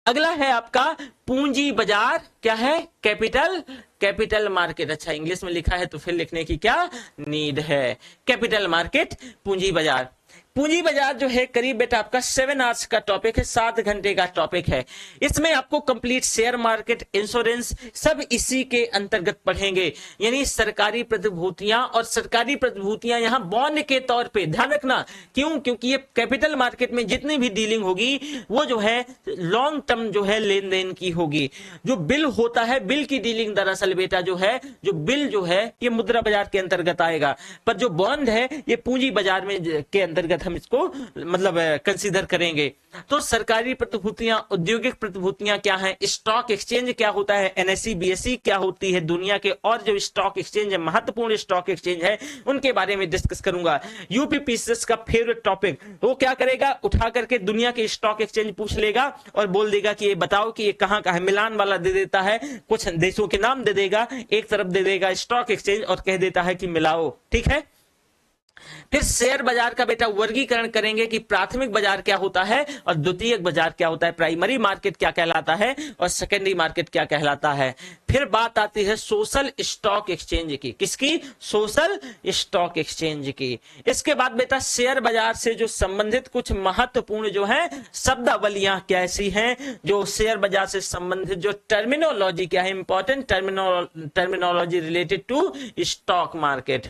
अगला है आपका पूंजी बाजार। क्या है? Capital market. अच्छा, इंग्लिश में लिखा है तो फिर लिखने की क्या नीड है। कैपिटल मार्केट, पूंजी बाजार। पूंजी बाजार जो है करीब बेटा आपका 7 आवर्स का टॉपिक है, 7 घंटे का टॉपिक है। इसमें आपको कंप्लीट शेयर मार्केट, इंश्योरेंस सब इसी के अंतर्गत पढ़ेंगे। यानी सरकारी प्रतिभूतियां, और सरकारी प्रतिभूतियां यहां बॉन्ड के तौर पे, ध्यान रखना। क्यों? क्योंकि ये कैपिटल मार्केट में जितनी भी डीलिंग होगी वो जो है लॉन्ग टर्म जो है लेन देन की होगी। जो बिल होता है, बिल की डीलिंग दरअसल बेटा जो है, जो बिल जो है ये मुद्रा बाजार के अंतर्गत आएगा, पर जो बॉन्ड है ये पूंजी बाजार में के अंतर्गत हम इसको मतलब कंसीडर करेंगे। तो सरकारी प्रतिभूतियां, औद्योगिक प्रतिभूतियां क्या हैं, स्टॉक एक्सचेंज क्या होता है, एनएसई बीएसई क्या होती है, दुनिया के और जो स्टॉक एक्सचेंज है, महत्वपूर्ण स्टॉक एक्सचेंज है, उनके बारे में डिस्कस करूंगा। यूपीपीसीएस का फेवरेट टॉपिक, वो क्या करेगा, उठा करके दुनिया के स्टॉक एक्सचेंज पूछ लेगा और बोल देगा कि ये बताओ कि ये कहां का है। मिलान वाला दे देता है, कुछ देशों के नाम दे देगा, एक तरफ दे देगा स्टॉक एक्सचेंज और कह देता है कि मिलाओ। ठीक है, फिर शेयर बाजार का बेटा वर्गीकरण करेंगे कि प्राथमिक बाजार क्या होता है और द्वितीयक बाजार क्या होता है, प्राइमरी मार्केट क्या कहलाता है और सेकेंडरी मार्केट क्या कहलाता है। फिर बात आती है सोशल स्टॉक एक्सचेंज की, किसकी, सोशल स्टॉक एक्सचेंज की। इसके बाद बेटा शेयर बाजार से जो संबंधित कुछ महत्वपूर्ण जो है शब्दावलियां कैसी हैं, जो शेयर बाजार से संबंधित जो टर्मिनोलॉजी क्या है, important terminology related to stock market.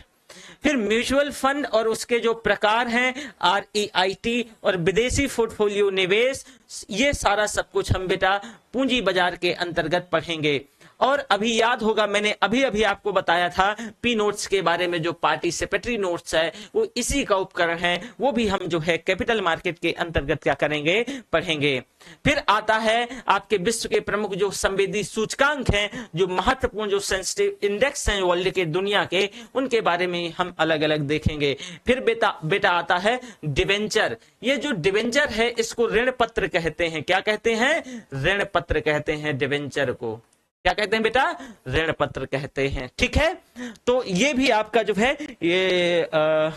फिर म्यूचुअल फंड और उसके जो प्रकार हैं, REIT और विदेशी पोर्टफोलियो निवेश, ये सारा सब कुछ हम बेटा पूंजी बाजार के अंतर्गत पढ़ेंगे। और अभी याद होगा मैंने अभी अभी आपको बताया था पी नोट्स के बारे में, जो पार्टिसिपेटरी नोट्स है वो इसी का उपकरण है, वो भी हम जो है कैपिटल मार्केट के अंतर्गत क्या करेंगे, पढ़ेंगे। फिर आता है आपके विश्व के प्रमुख जो संवेदी सूचकांक हैं, जो महत्वपूर्ण जो सेंसिटिव इंडेक्स हैं वर्ल्ड के, दुनिया के, उनके बारे में हम अलग अलग देखेंगे। फिर बेटा आता है डिवेंचर। ये जो डिवेंचर है इसको ऋण पत्र कहते हैं, क्या कहते हैं, ऋण पत्र कहते हैं डिवेंचर को, क्या कहते हैं बेटा, ऋण पत्र कहते हैं। ठीक है, तो ये भी आपका जो है ये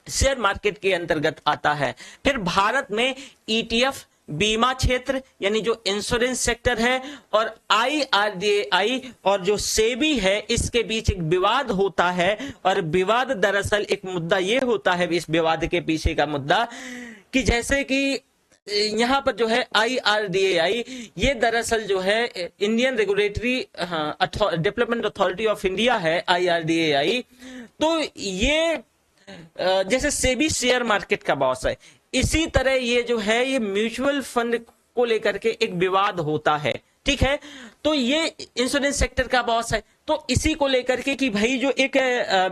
शेयर मार्केट के अंतर्गत आता है। फिर भारत में ETF, बीमा क्षेत्र यानी जो इंश्योरेंस सेक्टर है, और IRDAI और जो सेबी है, इसके बीच एक विवाद होता है। और विवाद दरअसल एक मुद्दा ये होता है, इस विवाद के पीछे का मुद्दा, कि जैसे कि यहां पर जो है IRDAI, ये दरअसल जो है Indian regulatory development authority of India है IRDAI। तो ये जैसे सेबी शेयर मार्केट का बॉस है, इसी तरह ये जो है ये म्यूचुअल फंड को लेकर के एक विवाद होता है। ठीक है, तो ये इंश्योरेंस सेक्टर का बॉस है, तो इसी को लेकर के कि भाई जो एक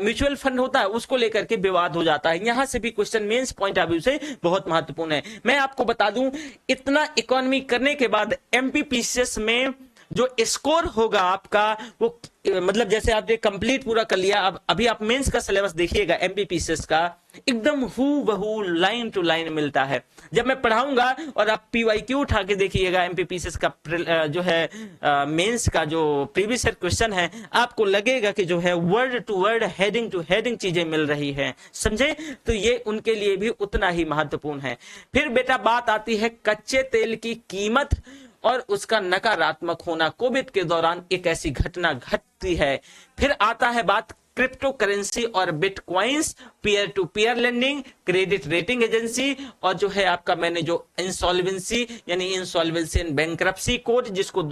म्यूचुअल फंड होता है उसको लेकर के विवाद हो जाता है। यहां से भी question mains point of view से बहुत महत्वपूर्ण है। मैं आपको बता दूं, इतना इकोनॉमी करने के बाद MPPCS में जो स्कोर होगा आपका, वो मतलब जैसे आपने कंप्लीट पूरा कर लिया, अब अभी आप मेंस का सिलेबस देखिएगा MPPCS का, एकदम हूबहू लाइन टू लाइन मिलता है। जब मैं पढ़ाऊंगा और आप PYQ उठा के देखिएगा MPPCS का जो है मेंस का जो प्रीवियस ईयर क्वेश्चन है, आपको लगेगा कि जो है word to word, heading to heading चीजें मिल रही हैं, समझे। तो ये उनके लिए भी उतना ही महत्वपूर्ण है। फिर बेटा बात आती है कच्चे तेल की कीमत और उसका नकारात्मक होना। कोविड के दौरान एक ऐसी घटना घटती है। फिर आता है बात क्रिप्टो करेंसी और bitcoins, peer to peer lending, credit rating agency, और जो है आपका मैंने जो इंसॉल्वेंसी यानी इंसॉल्वेंसी एंड बैंकरप्सी कोड, जिसको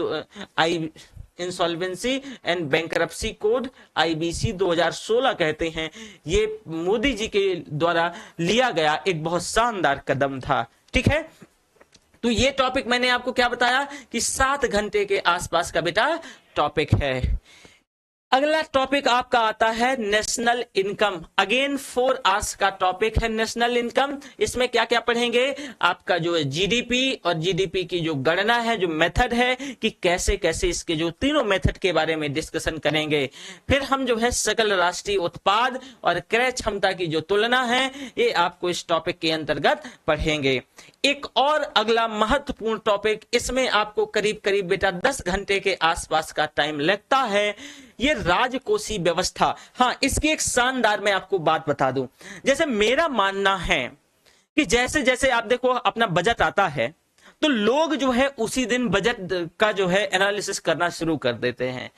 insolvency and bankruptcy code IBC 2016 कहते हैं, ये मोदी जी के द्वारा लिया गया एक बहुत शानदार कदम था। ठीक है, तो ये टॉपिक मैंने आपको क्या बताया कि 7 घंटे के आसपास का बेटा टॉपिक है। अगला टॉपिक आपका आता है नेशनल इनकम। अगेन 4 आवर्स का टॉपिक है नेशनल इनकम। इसमें क्या क्या पढ़ेंगे, आपका जो है GDP और GDP की जो गणना है, जो मेथड है कि कैसे कैसे, इसके जो तीनों मेथड के बारे में डिस्कशन करेंगे। फिर हम जो है सकल राष्ट्रीय उत्पाद और क्रय क्षमता की जो तुलना है, ये आपको इस टॉपिक के अंतर्गत पढ़ेंगे। एक और अगला महत्वपूर्ण टॉपिक, इसमें आपको करीब करीब बेटा 10 घंटे के आसपास का टाइम लगता है, ये राजकोषीय व्यवस्था। हाँ, इसकी एक शानदार मैं आपको बात बता दूं। जैसे मेरा मानना है कि जैसे जैसे आप देखो अपना बजट आता है, तो लोग जो है उसी दिन बजट का जो है एनालिसिस करना शुरू कर देते हैं।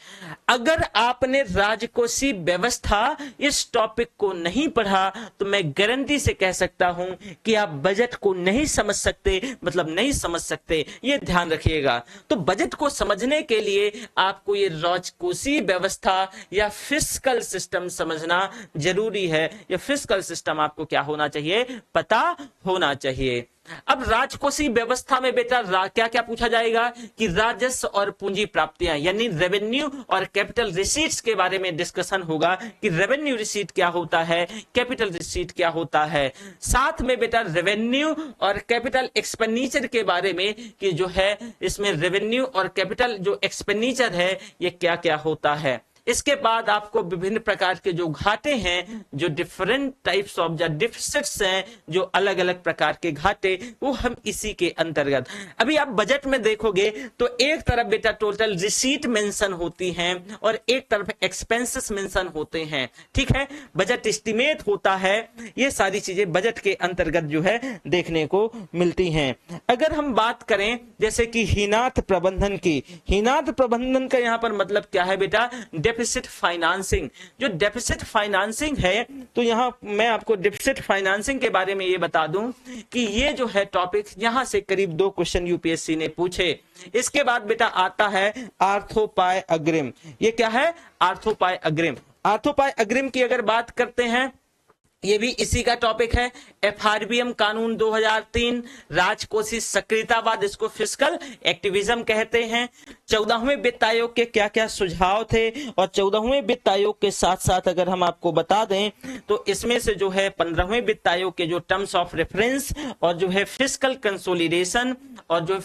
अगर आपने राजकोषीय व्यवस्था इस टॉपिक को नहीं पढ़ा, तो मैं गारंटी से कह सकता हूं कि आप बजट को नहीं समझ सकते, मतलब नहीं समझ सकते, ये ध्यान रखिएगा। तो बजट को समझने के लिए आपको ये राजकोषीय व्यवस्था या फिस्कल सिस्टम समझना जरूरी है। या फिस्कल सिस्टम आपको क्या होना चाहिए, पता होना चाहिए। अब राजकोषीय व्यवस्था में बेटा क्या क्या पूछा जाएगा कि राजस्व और पूंजी प्राप्तियां यानी रेवेन्यू और कैपिटल रिसीट्स के बारे में डिस्कशन होगा कि रेवेन्यू रिसीट क्या होता है, कैपिटल रिसीट क्या होता है। साथ में बेटा रेवेन्यू और कैपिटल एक्सपेंडिचर के बारे में कि जो है इसमें रेवेन्यू और कैपिटल जो एक्सपेंडिचर है ये क्या क्या होता है। इसके बाद आपको विभिन्न प्रकार के जो घाटे हैं, जो डिफरेंट टाइप्स ऑफ जो डिफिसिट्स हैं, जो अलग अलग प्रकार के घाटे, वो हम इसी के अंतर्गत। अभी आप बजट में देखोगे तो एक तरफ बेटा टोटल रिसीट मेंशन होती हैं और एक तरफ एक्सपेंसेस मेंशन होते हैं, ठीक है। बजट एस्टिमेट होता है, ये सारी चीजें बजट के अंतर्गत जो है देखने को मिलती हैं। अगर हम बात करें जैसे कि हीनाथ प्रबंधन की, हीनाथ प्रबंधन का यहां पर मतलब क्या है बेटा, डेफिसिट फाइनेंसिंग। जो डेफिसिट फाइनेंसिंग है, तो यहां मैं आपको डेफिसिट फाइनेंसिंग के बारे में ये बता दूं कि ये जो है टॉपिक यहां से करीब 2 क्वेश्चन यूपीएससी ने पूछे। इसके बाद बेटा आता है आर्थोपाय अग्रिम। ये क्या है, आर्थोपाय अग्रिम। आर्थोपाय अग्रिम की अगर बात करते हैं, ये भी इसी का टॉपिक है। एफआरबीएम कानून 2003, राजकोषीय सक्रियतावाद, इसको फिस्कल एक्टिविज्म कहते हैं। 14वें वित्त आयोग के क्या क्या सुझाव थे, और 14वें वित्त आयोग के साथ साथ अगर हम आपको बता दें तो इसमें से जो है 15वें वित्त आयोग के जो टर्म्स ऑफ रेफरेंस और जो है फिस्कल कंसोलिडेशन और जो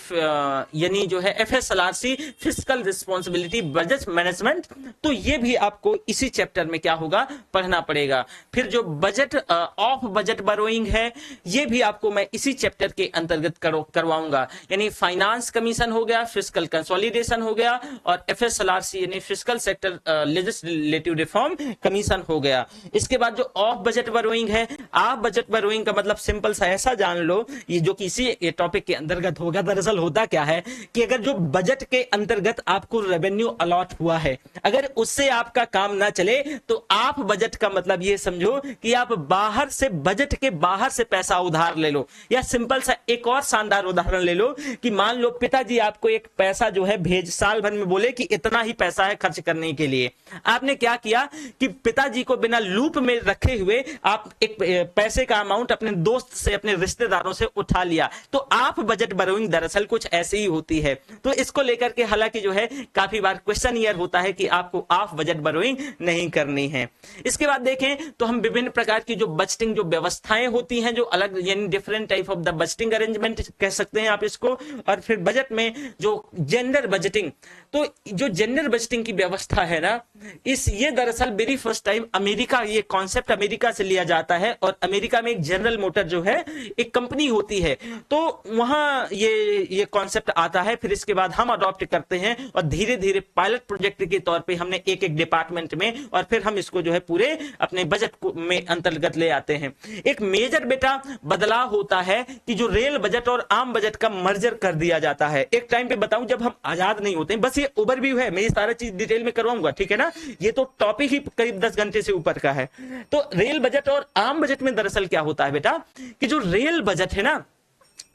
यानी जो है एफएसएलआरसी फिस्कल रिस्पॉन्सिबिलिटी बजट मैनेजमेंट, तो ये भी आपको इसी चैप्टर में क्या होगा, पढ़ना पड़ेगा। फिर जो बजट ऑफ बजट बोरोइंग है, ये भी आपको मैं इसी चैप्टर के अंतर्गत करवाऊंगा। यानी फाइनेंस कमीशन हो गया, फिस्कल कंसोलिडेशन हो गया, और एफएसएलआरसी यानी fiscal sector legislative reform commission हो गया। इसके बाद जो ऑफ बजट बोरोइंग है, ऑफ बजट बोरोइंग का मतलब सिंपल सा ऐसा जान लो, ये जो किसी टॉपिक के अंतर्गत होगा। दरअसल होता क्या है कि अगर जो बजट के अंतर्गत आपको रेवेन्यू अलॉट हुआ है, अगर उससे आपका काम ना चले, तो आप बजट का मतलब ये समझो कि आप बाहर से, बजट के बाहर से पैसा उधार ले लो। या सिंपल सा एक और शानदार उदाहरण ले लो कि मान लो पिताजी आपको एक पैसा जो है भेज, साल भर में बोले कि इतना ही पैसा है खर्च करने के लिए। आपने क्या किया कि पिताजी को बिना लूप में रखे हुए आप एक पैसे का अमाउंट अपने दोस्त से, अपने रिश्तेदारों से उठा लिया। तो आप बजट बोरोइंग दरअसल कुछ ऐसे ही होती है। तो इसको लेकर के हालांकि जो है काफी बार क्वेश्चन ईयर होता है कि आपको ऑफ बजट बोरोइंग नहीं करनी है। इसके बाद देखें तो हम विभिन्न प्रकार की जो बजटिंग जो व्यवस्थाएं होती हैं, जो अलग यानी different type of the budgeting arrangement कह सकते हैं आप इसको। और फिर बजट में जो जेंडर बजटिंग, तो जो जेंडर बजटिंग की व्यवस्था है ना, ये दरअसल वेरी फर्स्ट टाइम अमेरिका, ये कॉन्सेप्ट अमेरिका से लिया जाता है। और अमेरिका में एक जनरल मोटर जो है एक कंपनी होती है, तो वहां ये कॉन्सेप्ट आता है। फिर इसके बाद हम अडॉप्ट करते हैं और धीरे धीरे पायलट प्रोजेक्ट के तौर पे हमने एक एक डिपार्टमेंट में, और फिर हम इसको जो है पूरे अपने बजट में अंतर्गत ले आते हैं। एक मेजर बेटा बदलाव होता है कि जो रेल बजट और आम बजट का मर्जर कर दिया जाता है। एक टाइम पे बताऊं जब हम आजाद नहीं होते, बस ये ओवरव्यू है, मैं ये सारा चीज डिटेल में करवाऊंगा, ठीक है ना। ये तो टॉपिक ही करीब 10 घंटे से ऊपर का है। तो रेल बजट और आम बजट में दरअसल क्या होता है बेटा कि जो रेल बजट है ना,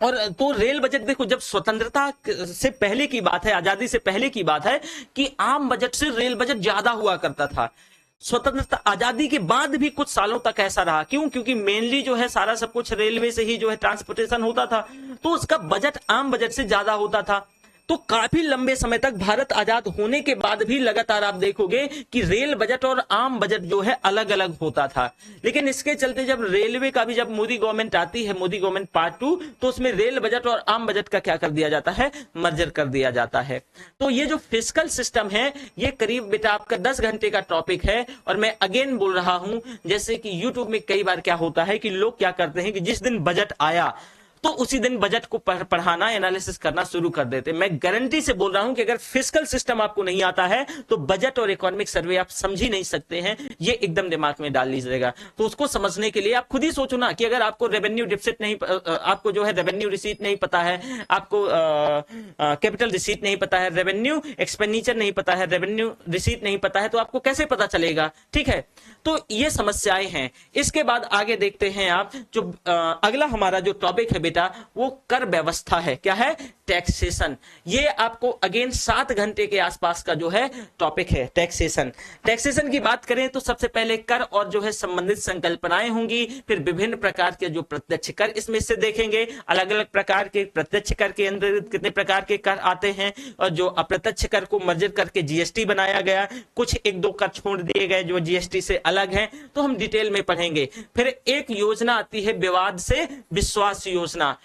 और तो रेल बजट देखो, जब स्वतंत्रता से पहले की बात है, आजादी से पहले की बात है कि आम बजट से रेल बजट ज्यादा हुआ करता था। स्वतंत्रता आजादी के बाद भी कुछ सालों तक ऐसा रहा। क्यों? क्योंकि मेनली जो है सारा सब कुछ रेलवे से ही जो है ट्रांसपोर्टेशन होता था, तो उसका बजट आम बजट से ज्यादा होता था। तो काफी लंबे समय तक भारत आजाद होने के बाद भी लगातार आप देखोगे कि रेल बजट और आम बजट जो है अलग अलग होता था। लेकिन इसके चलते जब रेलवे का भी, जब मोदी गवर्नमेंट आती है, मोदी गवर्नमेंट पार्ट 2, तो उसमें रेल बजट और आम बजट का क्या कर दिया जाता है, मर्जर कर दिया जाता है। तो ये जो फिस्कल सिस्टम है, ये करीब बेटा आपका 10 घंटे का टॉपिक है। और मैं अगेन बोल रहा हूं, जैसे कि यूट्यूब में कई बार क्या होता है कि लोग क्या करते हैं कि जिस दिन बजट आया तो उसी दिन बजट को पढ़ाना, एनालिसिस करना शुरू कर देते। मैं गारंटी से बोल रहा हूं कि अगर फिस्कल सिस्टम आपको नहीं आता है तो बजट और इकोनॉमिक सर्वे आप समझ ही नहीं सकते हैं। ये एकदम दिमाग में डाल लीजिएगा। तो उसको समझने के लिए आप खुद ही सोचो ना कि अगर आपको रेवेन्यू डिफिसिट नहीं, आपको जो है रेवेन्यू रिसीट नहीं पता है, आपको कैपिटल रिसीट नहीं पता है, रेवेन्यू एक्सपेंडिचर नहीं पता है, रेवेन्यू रिसीट नहीं पता है, तो आपको कैसे पता चलेगा? ठीक है, तो ये समस्याएं हैं। इसके बाद आगे देखते हैं आप, जो अगला हमारा जो टॉपिक है बेटा, वो कर व्यवस्था है। क्या है? टैक्सेशन। ये आपको अगेन 7 घंटे के आसपास का जो है टॉपिक है, टैक्सेशन। टैक्सेशन की बात करें तो सबसे पहले कर और जो है संबंधित संकल्पनाएं होंगी, फिर विभिन्न प्रकार के जो प्रत्यक्ष कर इसमें से देखेंगे, अलग अलग प्रकार के प्रत्यक्ष कर के अंदर कितने प्रकार के कर आते हैं, और जो अप्रत्यक्ष कर को मर्जर करके जीएसटी बनाया गया, कुछ 1-2 कर छोड़ दिए गए जो जीएसटी से अलग हैं, तो हम डिटेल में पढ़ेंगे। फिर एक योजना आती है विवाद से विश्वास योजना।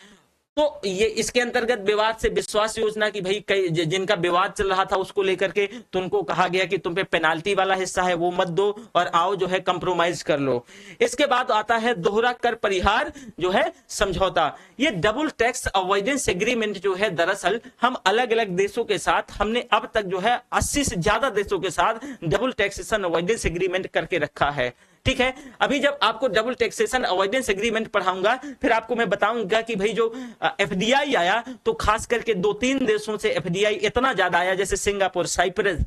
तो ये इसके अंतर्गत विवाद से विश्वास योजना की भाई कई जिनका विवाद चल रहा था उसको लेकर के तुमको कहा गया कि तुम पे पेनाल्टी वाला हिस्सा है वो मत दो और आओ जो है कंप्रोमाइज कर लो। इसके बाद आता है दोहरा कर परिहार जो है समझौता। ये डबल टैक्स अवॉइडेंस एग्रीमेंट जो है दरअसल हम अलग अलग देशों के साथ हमने अब तक जो है 80 से ज्यादा देशों के साथ डबल टैक्सेशन अवॉइडेंस एग्रीमेंट करके रखा है। ठीक है, अभी जब आपको डबल टैक्सेशन अवॉइडेंस एग्रीमेंट पढ़ाऊंगा फिर आपको मैं बताऊंगा कि भाई जो एफडीआई आया तो खास करके 2-3 देशों से एफडीआई इतना ज्यादा आया, जैसे सिंगापुर, साइप्रस,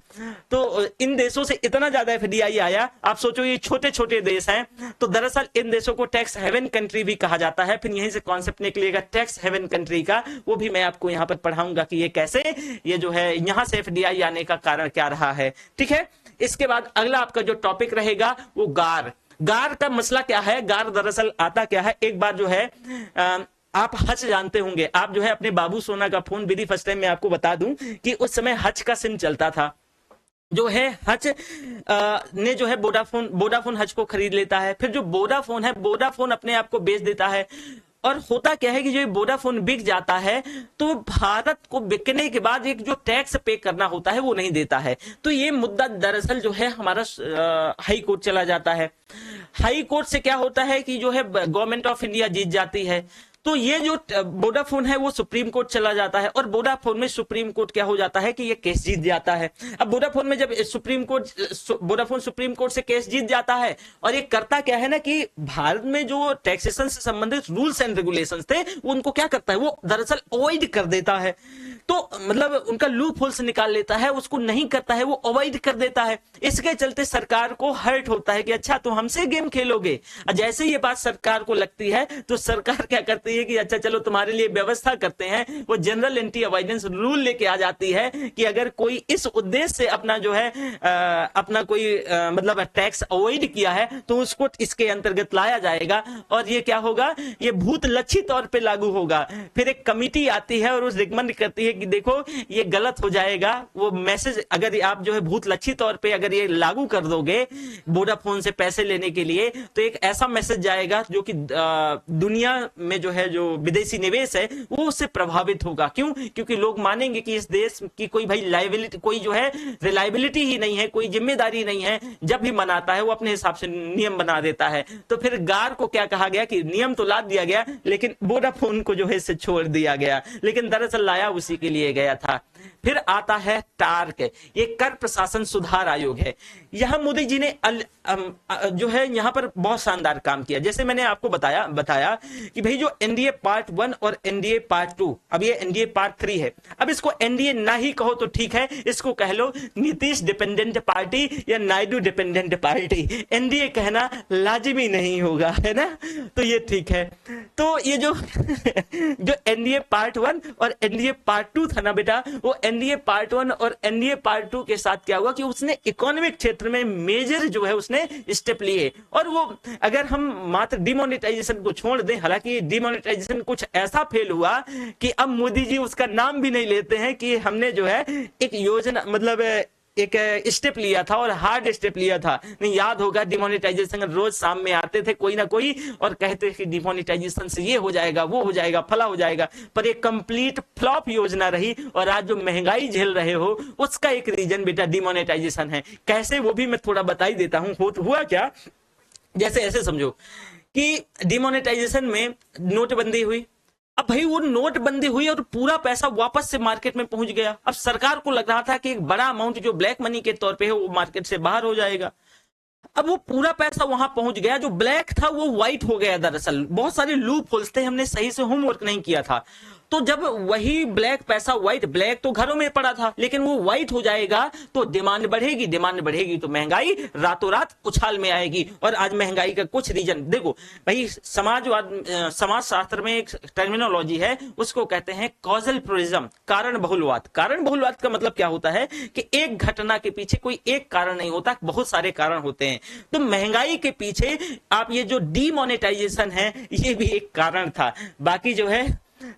तो इन देशों से इतना ज्यादा एफडीआई आया। आप सोचो ये छोटे छोटे देश हैं, तो दरअसल इन देशों को टैक्स हेवन कंट्री भी कहा जाता है। फिर यहीं से कॉन्सेप्ट निकलेगा टैक्स हेवन कंट्री का, वो भी मैं आपको यहाँ पर पढ़ाऊंगा कि ये कैसे, ये जो है यहाँ से एफडीआई आने का कारण क्या रहा है। ठीक है, इसके बाद अगला आपका जो टॉपिक रहेगा वो गार। गार का मसला क्या है, गार दरअसल आता क्या है, एक बार जो है आप हच जानते होंगे, आप जो है अपने बाबू सोना का फोन वेरी फर्स्ट टाइम मैं आपको बता दूं कि उस समय हच का सिम चलता था। जो है हच ने जो है वोडाफोन हच को खरीद लेता है। फिर जो वोडाफोन है, वोडाफोन अपने आप को बेच देता है। और होता क्या है कि जो वोडाफोन बिक जाता है तो भारत को बिकने के बाद एक जो टैक्स पे करना होता है वो नहीं देता है। तो ये मुद्दा दरअसल जो है हमारा हाई कोर्ट चला जाता है। हाई कोर्ट से क्या होता है कि जो है गवर्नमेंट ऑफ इंडिया जीत जाती है। तो ये जो वोडाफोन है वो सुप्रीम कोर्ट चला जाता है और वोडाफोन में सुप्रीम कोर्ट क्या हो जाता है कि ये केस जीत जाता है। अब वोडाफोन में जब वोडाफोन सुप्रीम कोर्ट से केस जीत जाता है और ये करता क्या है ना कि भारत में जो टैक्सेशन से संबंधित रूल्स एंड रेगुलेशंस थे वो उनको क्या करता है, वो दरअसल अवॉइड कर देता है। तो मतलब उनका लूप होल्स निकाल लेता है, उसको नहीं करता है, वो अवॉइड कर देता है। इसके चलते सरकार को हर्ट होता है कि अच्छा तुम हमसे गेम खेलोगे। जैसे ये बात सरकार को लगती है तो सरकार क्या करती है कि अच्छा चलो तुम्हारे लिए व्यवस्था करते हैं। वो जनरल एंटी अवॉइडेंस रूल लेके आ जाती है कि अगर कोई इस उद्देश्य से अपना जो है अपना कोई मतलब टैक्स अवॉइड किया है तो उसको इसके अंतर्गत लाया जाएगा और ये क्या होगा, ये भूत लक्षित तौर पे लागू होगा। फिर एक कमिटी आती है और उस रिकमेंड करती है कि देखो ये गलत हो जाएगा। वो मैसेज अगर आप जो है भूत लक्षित तौर पे अगर ये लागू कर दोगे वोडाफोन से पैसे लेने के लिए तो एक ऐसा मैसेज जाएगा जो कि दुनिया में जो है जो विदेशी निवेश है वो उससे प्रभावित होगा। क्यों? क्योंकि लोग मानेंगे कि इस देश की कोई भाई लायबिलिटी, कोई जो है रिलायबिलिटी ही नहीं है, कोई जिम्मेदारी नहीं है। जब भी मनाता है वो अपने हिसाब से नियम बना देता है। तो फिर गार को क्या कहा गया कि नियम तो ला दिया गया लेकिन वोडाफोन को जो है इसे छोड़ दिया गया, लेकिन दरअसल लाया उसी के लिए गया था। फिर आता है टार्क, ये कर प्रशासन सुधार आयोग है। यहां मोदी जी ने जो है यहां पर बहुत शानदार काम किया। जैसे मैंने आपको बताया कि भाई जो एनडीए पार्ट 1 और एनडीए पार्ट 2, अब ये एनडीए पार्ट 3 है। अब इसको एनडीए ना ही कहो तो ठीक है, इसको कह लो नीतीश डिपेंडेंट पार्टी या नायडू डिपेंडेंट पार्टी। एनडीए कहना लाजिमी नहीं होगा, है ना, तो ये ठीक है। तो ये जो जो एनडीए पार्ट 1 और एनडीए पार्ट 2 था ना बेटा, वो एनडीए पार्ट 1 और एनडीए पार्ट 2 के साथ क्या हुआ कि उसने इकोनॉमिक क्षेत्र में मेजर जो है उसने स्टेप लिए। और वो अगर हम मात्र डिमोनेटाइजेशन को छोड़ दें, हालांकि डिमोनेटाइजेशन कुछ ऐसा फेल हुआ कि अब मोदी जी उसका नाम भी नहीं लेते हैं कि हमने जो है एक योजना मतलब एक स्टेप लिया था और हार्ड स्टेप लिया था। नहीं याद होगा डिमोनेटाइजेशन रोज शाम में आते थे कोई ना कोई और कहते कि डिमोनेटाइजेशन से ये हो जाएगा, वो हो जाएगा, फला हो जाएगा, पर एक कंप्लीट फ्लॉप योजना रही। और आज जो महंगाई झेल रहे हो उसका एक रीजन बेटा डिमोनेटाइजेशन है। कैसे, वो भी मैं थोड़ा बता ही देता हूं। हुआ क्या, जैसे ऐसे समझो कि डिमोनेटाइजेशन में नोटबंदी हुई। अब भाई वो नोटबंदी हुई और पूरा पैसा वापस से मार्केट में पहुंच गया। अब सरकार को लग रहा था कि एक बड़ा अमाउंट जो ब्लैक मनी के तौर पे है वो मार्केट से बाहर हो जाएगा। अब वो पूरा पैसा वहां पहुंच गया, जो ब्लैक था वो व्हाइट हो गया। दरअसल बहुत सारे लूप होल्स थे, हमने सही से होमवर्क नहीं किया था। तो जब वही ब्लैक पैसा व्हाइट, ब्लैक तो घरों में पड़ा था लेकिन वो व्हाइट हो जाएगा तो डिमांड बढ़ेगी, डिमांड बढ़ेगी तो महंगाई रातों रात उछाल में आएगी। और आज महंगाई का कुछ रीजन देखो भाई, समाज शास्त्र में एक टर्मिनोलॉजी है, उसको कहते हैं कॉजल प्लुरलिज्म, कारण बहुलवाद। कारण बहुलवाद का मतलब क्या होता है कि एक घटना के पीछे कोई एक कारण नहीं होता, बहुत सारे कारण होते हैं। तो महंगाई के पीछे आप ये जो डीमोनेटाइजेशन है ये भी एक कारण था। बाकी जो है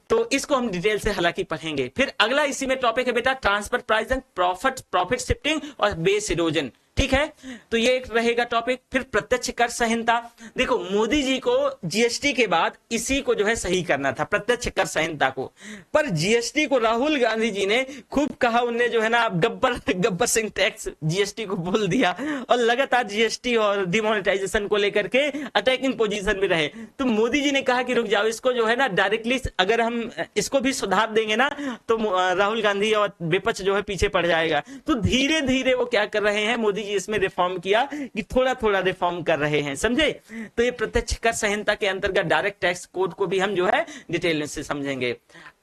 तो इसको हम डिटेल से हालांकि पढ़ेंगे। फिर अगला इसी में टॉपिक है बेटा ट्रांसफर प्राइसिंग, प्रॉफिट शिफ्टिंग और बेस इरोजन। ठीक है, तो ये एक रहेगा टॉपिक। फिर प्रत्यक्ष कर संहिता, देखो मोदी जी को जीएसटी के बाद इसी को जो है सही करना था, प्रत्यक्ष कर संहिता को, पर जीएसटी को राहुल गांधी जी ने खूब कहा, उनने जो है ना गब्बर सिंह टैक्स जीएसटी को बोल दिया, और लगातार जीएसटी और डिमोनेटाइजेशन को लेकर के अटैकिंग पोजीशन में रहे। तो मोदी जी ने कहा कि रुक जाओ, इसको जो है ना डायरेक्टली अगर हम इसको भी सुधार देंगे ना तो राहुल गांधी और विपक्ष जो है पीछे पड़ जाएगा। तो धीरे धीरे वो क्या कर रहे हैं, मोदी जी इसमें रिफॉर्म किया कि थोड़ा थोड़ा रिफॉर्म कर रहे हैं, समझे। तो ये प्रत्यक्ष कर संहिता के अंतर्गत डायरेक्ट टैक्स कोड को भी हम जो है डिटेल से समझेंगे।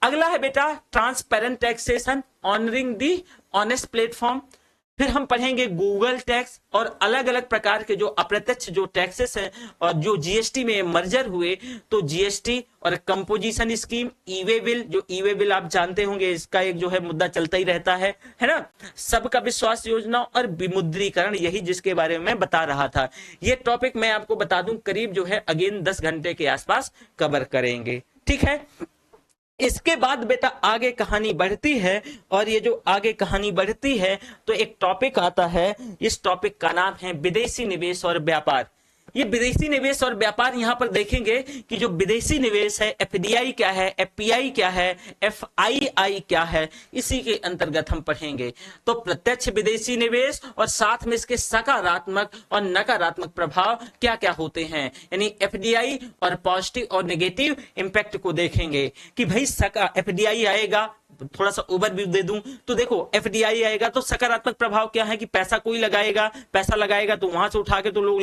अगला है बेटा ट्रांसपेरेंट टैक्सेशन, ऑनरिंग दी ऑनेस्ट प्लेटफॉर्म। फिर हम पढ़ेंगे गूगल टैक्स और अलग अलग प्रकार के जो अप्रत्यक्ष जो टैक्सेस हैं और जो जीएसटी में मर्जर हुए, तो जीएसटी और कंपोजिशन स्कीम, ई वे बिल, जो ई वे बिल आप जानते होंगे, इसका एक जो है मुद्दा चलता ही रहता है ना, सबका विश्वास योजना और विमुद्रीकरण, यही जिसके बारे में मैं बता रहा था। ये टॉपिक मैं आपको बता दूं करीब जो है अगेन 10 घंटे के आसपास कवर करेंगे, ठीक है। इसके बाद बेटा आगे कहानी बढ़ती है, और ये जो आगे कहानी बढ़ती है तो एक टॉपिक आता है, इस टॉपिक का नाम है विदेशी निवेश और व्यापार। ये विदेशी निवेश और व्यापार, यहां पर देखेंगे कि जो विदेशी निवेश है, एफडीआई क्या है, एफपीआई क्या है, एफआईआई क्या है, इसी के अंतर्गत हम पढ़ेंगे। तो प्रत्यक्ष विदेशी निवेश और साथ में इसके सकारात्मक और नकारात्मक प्रभाव क्या क्या होते हैं, यानी एफडीआई और पॉजिटिव और नेगेटिव इंपैक्ट को देखेंगे कि भाई एफडीआई आएगा, थोड़ा सा ओवरव्यू दे दूं तो देखो एफडीआई आएगा तो सकारात्मक प्रभाव क्या है कि पैसा कोई लगाएगा, पैसा लगाएगा तो वहां से उठा के तो लोग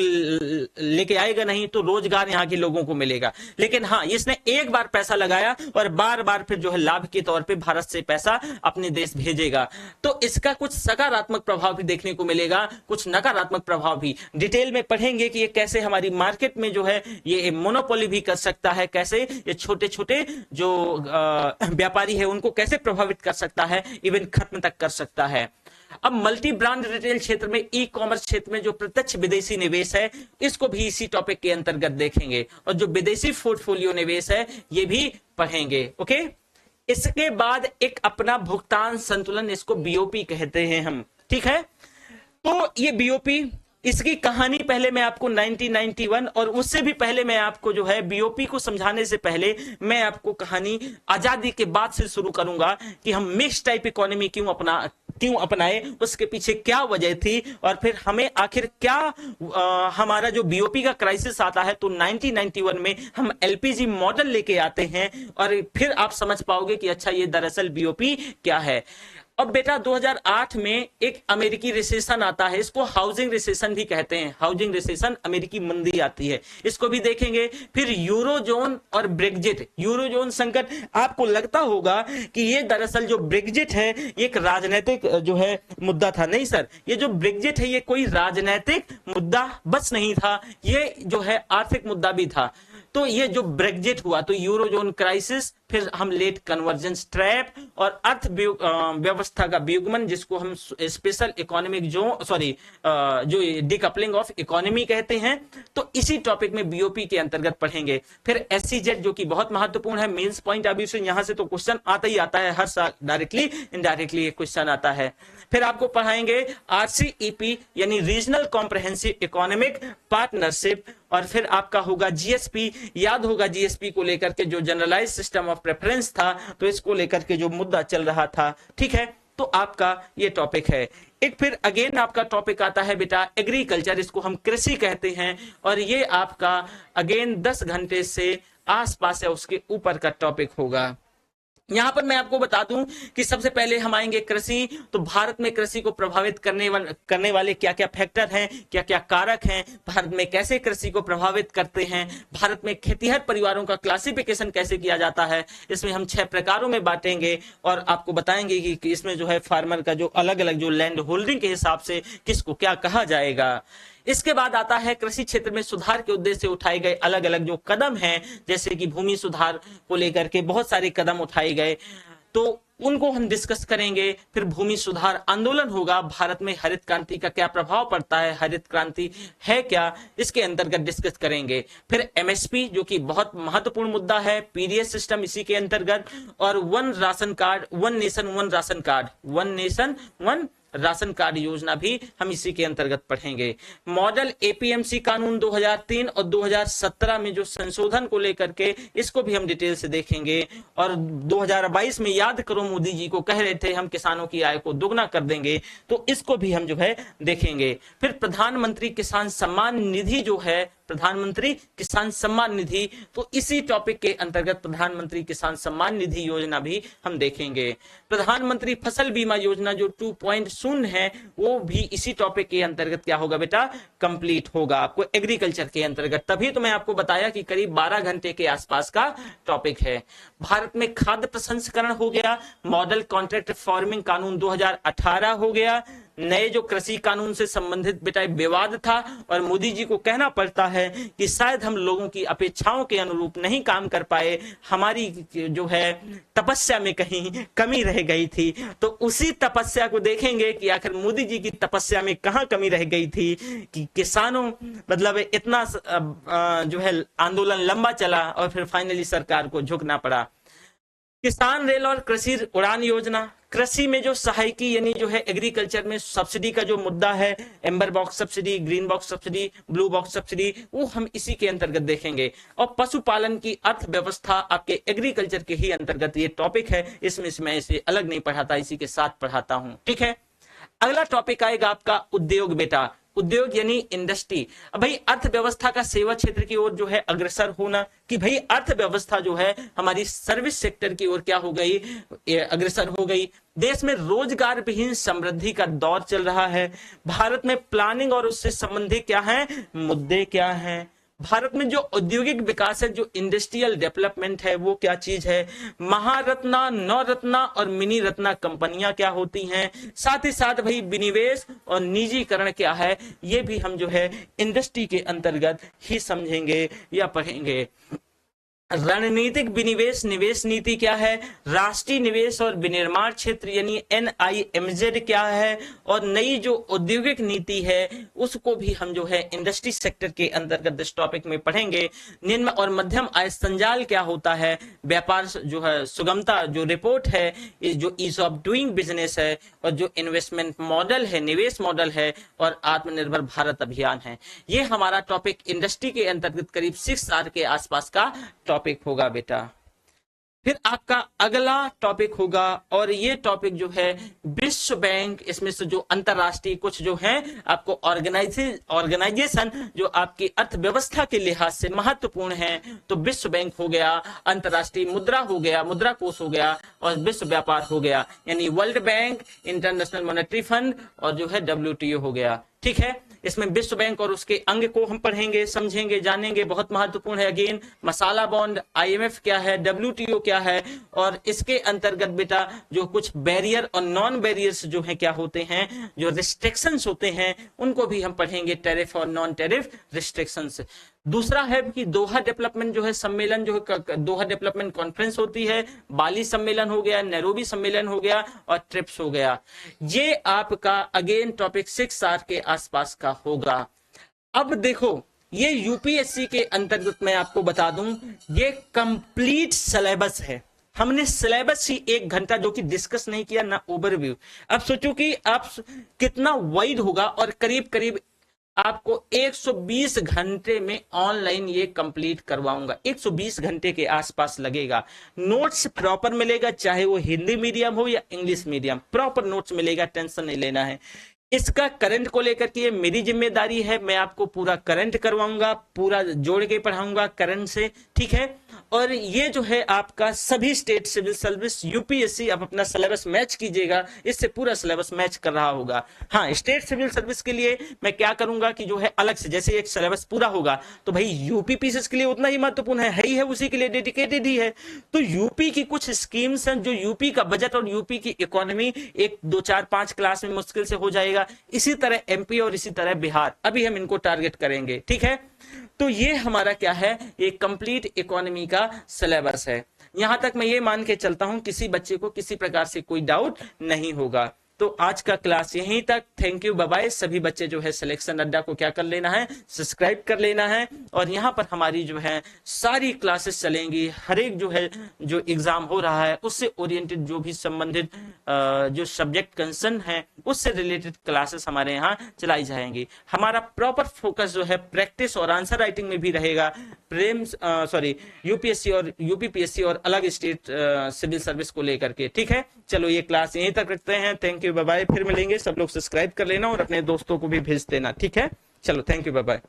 लेके आएगा नहीं, तो रोजगार यहाँ के लोगों को मिलेगा। लेकिन हाँ, इसने एक बार पैसा लगाया और बार बार फिर जो है लाभ के तौर पे भारत से पैसा अपने देश भेजेगा, तो इसका कुछ सकारात्मक प्रभाव भी देखने को मिलेगा, कुछ नकारात्मक प्रभाव भी। डिटेल में पढ़ेंगे कि ये कैसे हमारी मार्केट में जो है ये मोनोपोली भी कर सकता है, कैसे ये छोटे छोटे जो व्यापारी है उनको कैसे प्रभावित कर सकता है, इवन खत्म तक कर सकता है। अब मल्टी ब्रांड रिटेल क्षेत्र में, ई कॉमर्स क्षेत्र में जो प्रत्यक्ष विदेशी निवेश है, इसको भी इसी टॉपिक के अंतर्गत देखेंगे, और जो विदेशी पोर्टफोलियो निवेश है ये भी पढ़ेंगे, ओके। इसके बाद एक अपना भुगतान संतुलन, इसको बीओपी कहते हैं हम, ठीक है। तो ये बीओपी, इसकी कहानी पहले मैं आपको 1991 और उससे भी पहले मैं आपको जो है बीओपी को समझाने से पहले मैं आपको कहानी आजादी के बाद से शुरू करूंगा कि हम मिक्स टाइप इकोनॉमी क्यों अपनाए, उसके पीछे क्या वजह थी, और फिर हमें आखिर क्या हमारा जो बीओपी का क्राइसिस आता है तो 1991 में हम एलपीजी मॉडल लेके आते हैं, और फिर आप समझ पाओगे कि अच्छा ये दरअसल बीओपी क्या है। अब बेटा 2008 में एक अमेरिकी रिसेशन आता है, इसको हाउसिंग रिसेशन भी कहते हैं, हाउसिंग रिसेशन, अमेरिकी मंदी आती है, इसको भी देखेंगे। फिर यूरोजोन और ब्रेग्जिट, यूरोजोन संकट, आपको लगता होगा कि ये दरअसल जो ब्रेग्जिट है ये एक राजनीतिक जो है मुद्दा था, नहीं सर, ये जो ब्रेग्जिट है ये कोई राजनीतिक मुद्दा बस नहीं था, ये जो है आर्थिक मुद्दा भी था। तो ये जो ब्रेग्जिट हुआ तो यूरोजोन क्राइसिस, फिर हम लेट कन्वर्जेंस ट्रैप और अर्थ व्यवस्था का वियुग्मन, जिसको हम स्पेशल इकोनॉमिक जो डिकपलिंग ऑफ इकोनॉमी कहते हैं, तो इसी टॉपिक में बीओपी के अंतर्गत पढ़ेंगे। फिर एससीजेड जो कि बहुत महत्वपूर्ण है, मेंस पॉइंट ऑफ व्यू से यहां से तो क्वेश्चन आता ही आता है हर साल, डायरेक्टली इनडायरेक्टली ये क्वेश्चन आता है। फिर आपको पढ़ाएंगे आरसीईपी यानी रीजनल कॉम्प्रहेंसिव इकोनॉमिक पार्टनरशिप, और फिर आपका होगा जीएसपी, याद होगा जीएसपी को लेकर के जो जनरलाइज सिस्टम ऑफ प्रेफरेंस था, तो इसको लेकर के जो मुद्दा चल रहा था, ठीक है। तो आपका ये टॉपिक है। एक फिर अगेन आपका टॉपिक आता है बेटा एग्रीकल्चर, इसको हम कृषि कहते हैं, और ये आपका अगेन 10 घंटे से आसपास या उसके ऊपर का टॉपिक होगा। यहां पर मैं आपको बता दूं कि सबसे पहले हम आएंगे कृषि, तो भारत में कृषि को प्रभावित करने वाले क्या क्या फैक्टर हैं, क्या क्या कारक हैं, भारत में कैसे कृषि को प्रभावित करते हैं, भारत में खेतीहर परिवारों का क्लासिफिकेशन कैसे किया जाता है, इसमें हम 6 प्रकारों में बांटेंगे, और आपको बताएंगे कि इसमें जो है फार्मर का जो अलग अलग जो लैंड होल्डिंग के हिसाब से किसको क्या कहा जाएगा। इसके बाद आता है कृषि क्षेत्र में सुधार के उद्देश्य से उठाए गए अलग अलग जो कदम हैं, जैसे कि भूमि सुधार को लेकर के बहुत सारे कदम उठाए गए, तो उनको हम डिस्कस करेंगे। फिर भूमि सुधार आंदोलन होगा, भारत में हरित क्रांति का क्या प्रभाव पड़ता है, हरित क्रांति है क्या, इसके अंतर्गत डिस्कस करेंगे। फिर एमएसपी जो कि बहुत महत्वपूर्ण मुद्दा है, पीडीएस सिस्टम इसी के अंतर्गत, और one ration card, one nation one ration card, one nation one ration card योजना भी हम इसी के अंतर्गत पढ़ेंगे। मॉडल एपीएमसी कानून 2003 और 2017 में जो संशोधन को लेकर के, इसको भी हम डिटेल से देखेंगे। और 2022 में याद करो मोदी जी को कह रहे थे हम किसानों की आय को दोगुना कर देंगे, तो इसको भी हम जो है देखेंगे। फिर प्रधानमंत्री किसान सम्मान निधि जो है, प्रधानमंत्री किसान सम्मान निधि, तो इसी टॉपिक के अंतर्गत प्रधानमंत्री किसान सम्मान निधि योजना भी हम देखेंगे। प्रधानमंत्री फसल बीमा योजना जो 2.0 है, वो भी इसी टॉपिक के अंतर्गत क्या होगा बेटा, कंप्लीट होगा आपको एग्रीकल्चर के अंतर्गत। तभी तो मैं आपको बताया कि करीब 12 घंटे के आसपास का टॉपिक है। भारत में खाद्य प्रसंस्करण हो गया, मॉडल कॉन्ट्रैक्ट फार्मिंग कानून 2018 हो गया, नए जो कृषि कानून से संबंधित बेटा विवाद था और मोदी जी को कहना पड़ता है कि शायद हम लोगों की अपेक्षाओं के अनुरूप नहीं काम कर पाए, हमारी जो है तपस्या में कहीं कमी रह गई थी। तो उसी तपस्या को देखेंगे कि आखिर मोदी जी की तपस्या में कहां कमी रह गई थी कि किसानों मतलब इतना जो है आंदोलन लंबा चला और फिर फाइनली सरकार को झुकना पड़ा। किसान रेल और कृषि उड़ान योजना, कृषि में जो सहायकी यानी जो है एग्रीकल्चर में सब्सिडी का जो मुद्दा है, amber box subsidy, green box subsidy, blue box subsidy, वो हम इसी के अंतर्गत देखेंगे। और पशुपालन की अर्थव्यवस्था आपके एग्रीकल्चर के ही अंतर्गत ये टॉपिक है, इसमें से मैं इसे अलग नहीं पढ़ाता, इसी के साथ पढ़ाता हूं। ठीक है, अगला टॉपिक आएगा आपका उद्योग बेटा, उद्योग यानी इंडस्ट्री। अब भाई अर्थव्यवस्था का सेवा क्षेत्र की ओर जो है अग्रसर होना, कि भाई अर्थव्यवस्था जो है हमारी सर्विस सेक्टर की ओर क्या हो गई, अग्रसर हो गई। देश में रोजगार विहीन समृद्धि का दौर चल रहा है। भारत में प्लानिंग और उससे संबंधित क्या है मुद्दे क्या हैं। भारत में जो औद्योगिक विकास है, जो इंडस्ट्रियल डेवलपमेंट है, वो क्या चीज है। महारत्ना, नवरत्ना और मिनी रत्ना कंपनियां क्या होती हैं। साथ ही साथ भाई विनिवेश और निजीकरण क्या है, ये भी हम जो है इंडस्ट्री के अंतर्गत ही समझेंगे या पढ़ेंगे। रणनीतिक विनिवेश निवेश नीति क्या है, राष्ट्रीय निवेश और विनिर्माण क्षेत्र यानी NIMZ क्या है, और नई जो औद्योगिक नीति है उसको भी हम जो है इंडस्ट्री सेक्टर के अंतर्गत इस टॉपिक में पढ़ेंगे। निम्न और मध्यम आय संजाल क्या होता है, व्यापार जो है सुगमता जो रिपोर्ट है, जो ईज ऑफ डूइंग बिजनेस है, और जो इन्वेस्टमेंट मॉडल है, निवेश मॉडल है, और आत्मनिर्भर भारत अभियान है। ये हमारा टॉपिक इंडस्ट्री के अंतर्गत करीब 6R के आसपास का टॉपिक होगा बेटा। फिर आपका अगला टॉपिक होगा, और ये टॉपिक जो है विश्व बैंक, इसमें से जो अंतरराष्ट्रीय कुछ जो है आपको ऑर्गेनाइजेशन जो आपकी अर्थव्यवस्था के लिहाज से महत्वपूर्ण है, तो विश्व बैंक हो गया, अंतरराष्ट्रीय मुद्रा हो गया, मुद्रा कोष हो गया, और विश्व व्यापार हो गया यानी world bank, international monetary fund, और जो है WTO हो गया। ठीक है, इसमें विश्व बैंक और उसके अंग को हम पढ़ेंगे, समझेंगे, जानेंगे, बहुत महत्वपूर्ण है। अगेन मसाला बॉन्ड, IMF क्या है, WTO क्या है, और इसके अंतर्गत बेटा जो कुछ बैरियर और नॉन बैरियर्स जो है क्या होते हैं, जो रिस्ट्रिक्शंस होते हैं, उनको भी हम पढ़ेंगे, टैरिफ और नॉन टैरिफ रिस्ट्रिक्शंस। दूसरा है कि दोहा डेवलपमेंट जो है सम्मेलन जो है, दोहा डेवलपमेंट कॉन्फ्रेंस होती है, बाली सम्मेलन हो गया, नैरोबी सम्मेलन हो गया, और ट्रिप्स हो गया। ये आपका अगेन टॉपिक 6R के आसपास का होगा। अब देखो ये UPSC के अंतर्गत मैं आपको बता दूं, ये कंप्लीट सिलेबस है। हमने सिलेबस ही 1 घंटा जो कि डिस्कस नहीं किया ना ओवरव्यू। अब सोचो कि आप कितना वाइड होगा, और करीब करीब आपको 120 घंटे में ऑनलाइन ये कंप्लीट करवाऊंगा। 120 घंटे के आसपास लगेगा। नोट्स प्रॉपर मिलेगा, चाहे वो हिंदी मीडियम हो या इंग्लिश मीडियम, प्रॉपर नोट्स मिलेगा, टेंशन नहीं लेना है। इसका करंट को लेकर के ये मेरी जिम्मेदारी है, मैं आपको पूरा करंट करवाऊंगा, पूरा जोड़ के पढ़ाऊंगा करंट से। ठीक है, और ये जो है आपका सभी स्टेट सिविल सर्विस UPSC, आप अपना सिलेबस मैच कीजिएगा, इससे पूरा सिलेबस मैच कर रहा होगा। हाँ, स्टेट सिविल सर्विस के लिए मैं क्या करूंगा कि जो है अलग से, जैसे एक सिलेबस पूरा होगा तो भाई UPPCS के लिए उतना ही महत्वपूर्ण है ही है, उसी के लिए डेडिकेटेड ही है। तो यूपी की कुछ स्कीम्स हैं, जो यूपी का बजट और यूपी की इकोनॉमी 1, 2, 4, 5 क्लास में मुश्किल से हो जाएगा। इसी तरह MP और इसी तरह बिहार, अभी हम इनको टारगेट करेंगे। ठीक है, तो ये हमारा क्या है, ये कंप्लीट इकोनॉमी का सिलेबस है। यहां तक मैं ये मान के चलता हूं किसी बच्चे को किसी प्रकार से कोई डाउट नहीं होगा। तो आज का क्लास यहीं तक। Thank you, bye bye. सभी बच्चे जो है सिलेक्शन अड्डा को क्या कर लेना है, सब्सक्राइब कर लेना है। और यहाँ पर हमारी जो है सारी क्लासेस चलेंगी, हर एक जो है जो एग्जाम हो रहा है उससे ओरिएंटेड जो भी संबंधित जो सब्जेक्ट कंसर्न है उससे रिलेटेड क्लासेस हमारे यहाँ चलाई जाएंगी। हमारा प्रॉपर फोकस जो है प्रैक्टिस और आंसर राइटिंग में भी रहेगा, यूपीएससी और यूपीपीएससी और अलग स्टेट सिविल सर्विस को लेकर के। ठीक है, चलो ये क्लास यहीं तक रखते हैं। Thank you, bye bye. फिर मिलेंगे। सब लोग सब्सक्राइब कर लेना और अपने दोस्तों को भी भेज देना। ठीक है, चलो, थैंक यू, बाय बाय।